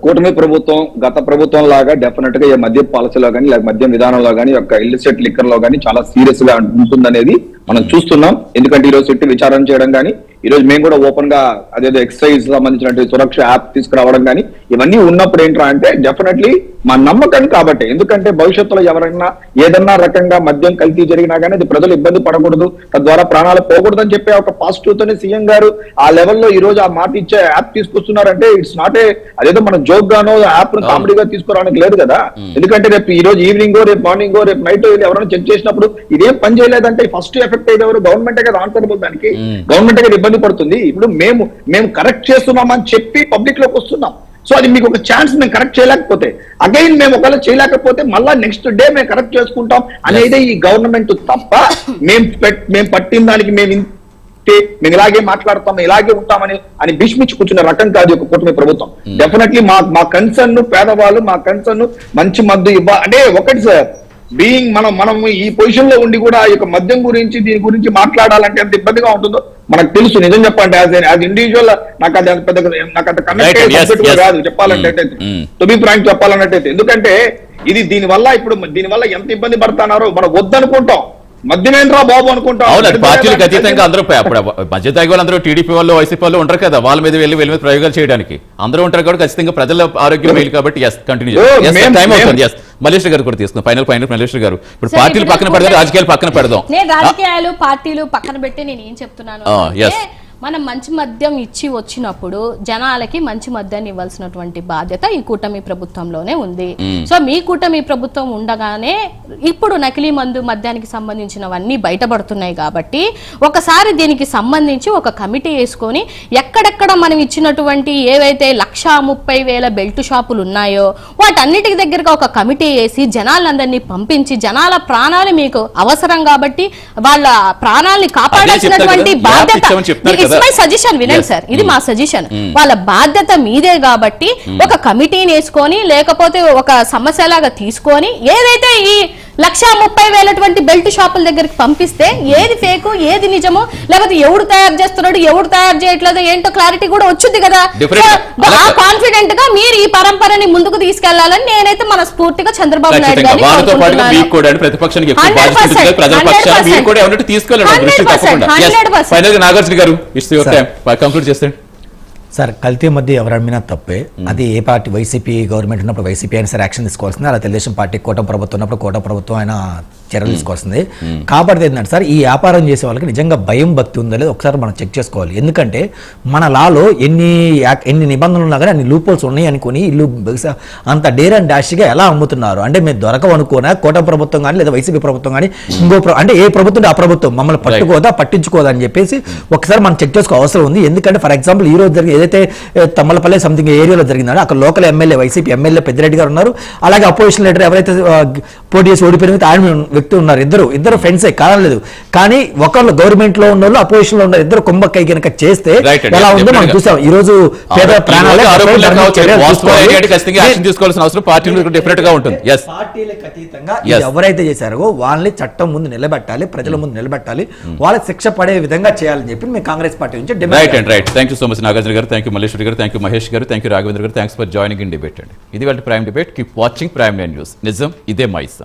కూటమి ప్రభుత్వం గత ప్రభుత్వం లాగా డెఫినెట్ గా ఈ మద్య పాలసీలో కానీ లేక మద్యం విధానంలో కానీ యొక్క ఇల్లిసిట్ లిక్కర్ లో కానీ చాలా సీరియస్ గా ఉంటుందనేది మనం చూస్తున్నాం. ఎందుకంటే ఈ రోజు సిట్ విచారణ చేయడం కానీ ఈ రోజు మేము కూడా ఓపెన్ గా అదేదో ఎక్సైజ్ సంబంధించినటువంటి సురక్ష యాప్ తీసుకురావడం కానీ ఇవన్నీ ఉన్నప్పుడు ఏంట్రా అంటే డెఫినెట్లీ మా నమ్మకం కాబట్టి, ఎందుకంటే భవిష్యత్తులో ఎవరైనా ఏదన్నా రకంగా మద్యం కల్తీ జరిగినా కానీ అది ప్రజలు ఇబ్బంది పడకూడదు, తద్వారా ప్రాణాలు పోకూడదు అని చెప్పే ఒక పాజిటివ్ తోనే సీఎం గారు ఆ లెవెల్లో ఈ రోజు ఆ మాట ఇచ్చే యాప్ తీసుకొస్తున్నారంటే ఇట్స్ నాట్ ఏ అదేదో మన జోక్ గానో యాప్ కామెడీగా తీసుకురావడానికి లేదు కదా. ఎందుకంటే రేపు ఈ రోజు ఈవినింగ్ రేపు మార్నింగ్ రేపు నైట్ ఎవరైనా చెక్ చేసినప్పుడు ఇదేం పని చేయలేదంటే ఫస్ట్ ఎఫెక్ట్ అయితే ఎవరు గవర్నమెంటే కదా ఆన్సరబుల్, దానికి గవర్నమెంటే కదా ఇబ్బంది పడుతుంది. ఇప్పుడు మేము కరెక్ట్ చేస్తున్నామని చెప్పి పబ్లిక్ లోకి వస్తున్నాం. సో అది మీకు ఒక ఛాన్స్, మేము కరెక్ట్ చేయలేకపోతే అగైన్ మేము ఒకవేళ చేయలేకపోతే మళ్ళా నెక్స్ట్ డే మేము కరెక్ట్ చేసుకుంటాం అనేది ఈ గవర్నమెంట్ తప్ప మేము పట్టిన దానికి మేము ఇలాగే మాట్లాడతాం ఇలాగే ఉంటామని భీష్మించి కూర్చున్న రకం కాదు ఒక కూటమి ప్రభుత్వం. డెఫినెట్లీ మా కన్సర్న్ పేదవాళ్ళు, మా కన్సర్న్ మంచి మద్దు అంటే ఒకటి సార్ బీయింగ్ మనం ఈ పొజిషన్ లో ఉండి కూడా ఈ యొక్క మద్యం గురించి దీని గురించి మాట్లాడాలంటే ఎంత ఇబ్బందిగా ఉంటుందో మనకు తెలుసు. నిజం చెప్పండి యాజ్ ఇండివిజువల్ నాకు అది అంత కనెక్ట్ కాదు చెప్పాలంటే, టు బి ఫ్రాంక్ చెప్పాలన్నట్టయితే. ఎందుకంటే ఇది దీనివల్ల ఎంత ఇబ్బంది పడుతున్నారో మనం వద్దనుకుంటాం, మద్యమేంద్రా బాబు అనుకుంటాం. పార్టీలకు అతీతంగా అందరూ మధ్య తాగి వాళ్ళు అందరూ టీడీపీ వాళ్ళు వైసీపీ వాళ్ళు ఉంటారు కదా, వాళ్ళ మీద వెళ్ళి మీద ప్రయోగాలు చేయడానికి అందరూ ఉంటారు కాబట్టి ఖచ్చితంగా ప్రజల ఆరోగ్యం మేలు కాబట్టి కంటిన్యూ టైం అవుతుంది. మల్లేశ్వర్ గారు కూడా తీసుకున్నాం ఫైనల్ మల్లేశ్వర్ గారు. ఇప్పుడు పార్టీలు పక్కన పెడదాం, రాజకీయాలు పక్కన పెడదాం. నేను రాజకీయాలు పార్టీలు పక్కన పెట్టి నేను ఏం చెప్తున్నాను, మనం మంచి మద్యం ఇచ్చి వచ్చినప్పుడు జనాలకి మంచి మద్యాన్ని ఇవ్వాల్సినటువంటి బాధ్యత ఈ కూటమి ప్రభుత్వంలోనే ఉంది. సో మీ కూటమి ప్రభుత్వం ఉండగానే ఇప్పుడు నకిలీ మద్యానికి సంబంధించినవన్నీ బయటపడుతున్నాయి కాబట్టి ఒకసారి దీనికి సంబంధించి ఒక కమిటీ వేసుకొని ఎక్కడెక్కడ మనం ఇచ్చినటువంటి ఏవైతే 1,30,000 బెల్ట్ షాపులు ఉన్నాయో వాటన్నిటికి దగ్గరగా ఒక కమిటీ వేసి జనాలందరినీ పంపించి జనాల ప్రాణాలు మీకు అవసరం కాబట్టి వాళ్ళ ప్రాణాలని కాపాడాల్సినటువంటి బాధ్యత మై సజెషన్ వినండి సార్, ఇది మా సజెషన్. వాళ్ళ బాధ్యత మీదే కాబట్టి ఒక కమిటీని వేసుకొని లేకపోతే ఒక సమస్యలాగా తీసుకొని ఏదైతే ఈ 1,30,000 బెల్ట్ షాపుల దగ్గరికి పంపిస్తే ఏది ఫేకు ఏది నిజమో లేకపోతే ఎవడు తయారు చేస్తున్నాడు ఎవడు తయారు చేయట్లేదు ఏంటో క్లారిటీ కూడా వచ్చింది కదా. కాన్ఫిడెంట్ గా మీరు ఈ పరంపరని ముందుకు తీసుకెళ్లాలని నేనైతే మన స్ఫూర్తిగా చంద్రబాబు నాయుడు గారు సార్ కల్తీ మధ్య ఎవరు అమ్మినా తప్పే. అది ఏ పార్టీ వైసీపీ గవర్నమెంట్ ఉన్నప్పుడు వైసీపీ అయినా సరే యాక్షన్ తీసుకోవాల్సింది, అలా తెలుగుదేశం పార్టీ కూటమి ప్రభుత్వం ఉన్నప్పుడు కూటమి ప్రభుత్వం అయినా చర్యలు తీసుకోవాల్సింది. కాబట్టి ఏంటంటే సార్, ఈ వ్యాపారం చేసే వాళ్ళకి నిజంగా భయం భక్తి ఉందో లేదో ఒకసారి మనం చెక్ చేసుకోవాలి. ఎందుకంటే మన లాలో ఎన్ని నిబంధనలు ఉన్నా కానీ అన్ని లూపోల్స్ ఉన్నాయి అనుకుని ఇల్లు బహుశా అంత డేర్ అండ్ డాష్గా ఎలా అమ్ముతున్నారు అంటే మేము దొరకవనుకోనా కోట ప్రభుత్వం కానీ లేదా వైసీపీ ప్రభుత్వం కానీ అంటే ఏ ప్రభుత్వం ఆ ప్రభుత్వం మమ్మల్ని పట్టించుకోదా అని చెప్పేసి ఒకసారి మనం చెక్ చేసుకో అవసరం ఉంది. ఎందుకంటే ఫర్ ఎగ్జాంపుల్ ఈ రోజు జరిగి ఏదైతే తమ్మలపల్లి సంథింగ్ ఏరియాలో జరిగిందో అక్కడ local MLA YCP MLA Peddireddy గారు ఉన్నారు, అలాగే అపోజిషన్ లీడర్ ఎవరైతే పోటీ చేసి ఓడిపోయిన ఆయన వ్యక్తి ఉన్నారు. ఇద్దరు ఫ్రెండ్సే కాలేదు, కానీ ఒకళ్ళు గవర్నమెంట్ లో ఉన్న వాళ్ళు అపోజిషన్ లో ఉన్నారు. ఇద్దరు కుంభక్కై కనుక చేస్తే ఎలా ఉందో మనం చూసాం. ఈ రోజు పేద పార్టీలకు అతీతంగా ఎవరైతే చేశారో వాళ్ళని చట్టం ముందు నిలబెట్టాలి, ప్రజల ముందు నిలబెట్టాలి, వాళ్ళకి శిక్ష పడే విధంగా చేయాలని చెప్పి మేము కాంగ్రెస్ పార్టీ నుంచి demand. Right. Thank you so much Nagarjuna గారు, థ్యాంక్ యూ మల్లేశ్వరి గారు, థ్యాంక్ యూ మహేష్ గారు, థ్యాంక్ యూ రాఘవేంద్ర గారు. Thanks for joining in debate అండి. ఇది వాళ్ళ prime debate. Keep watching prime 9 news. నిజం ఇదే మా ఇష్టం.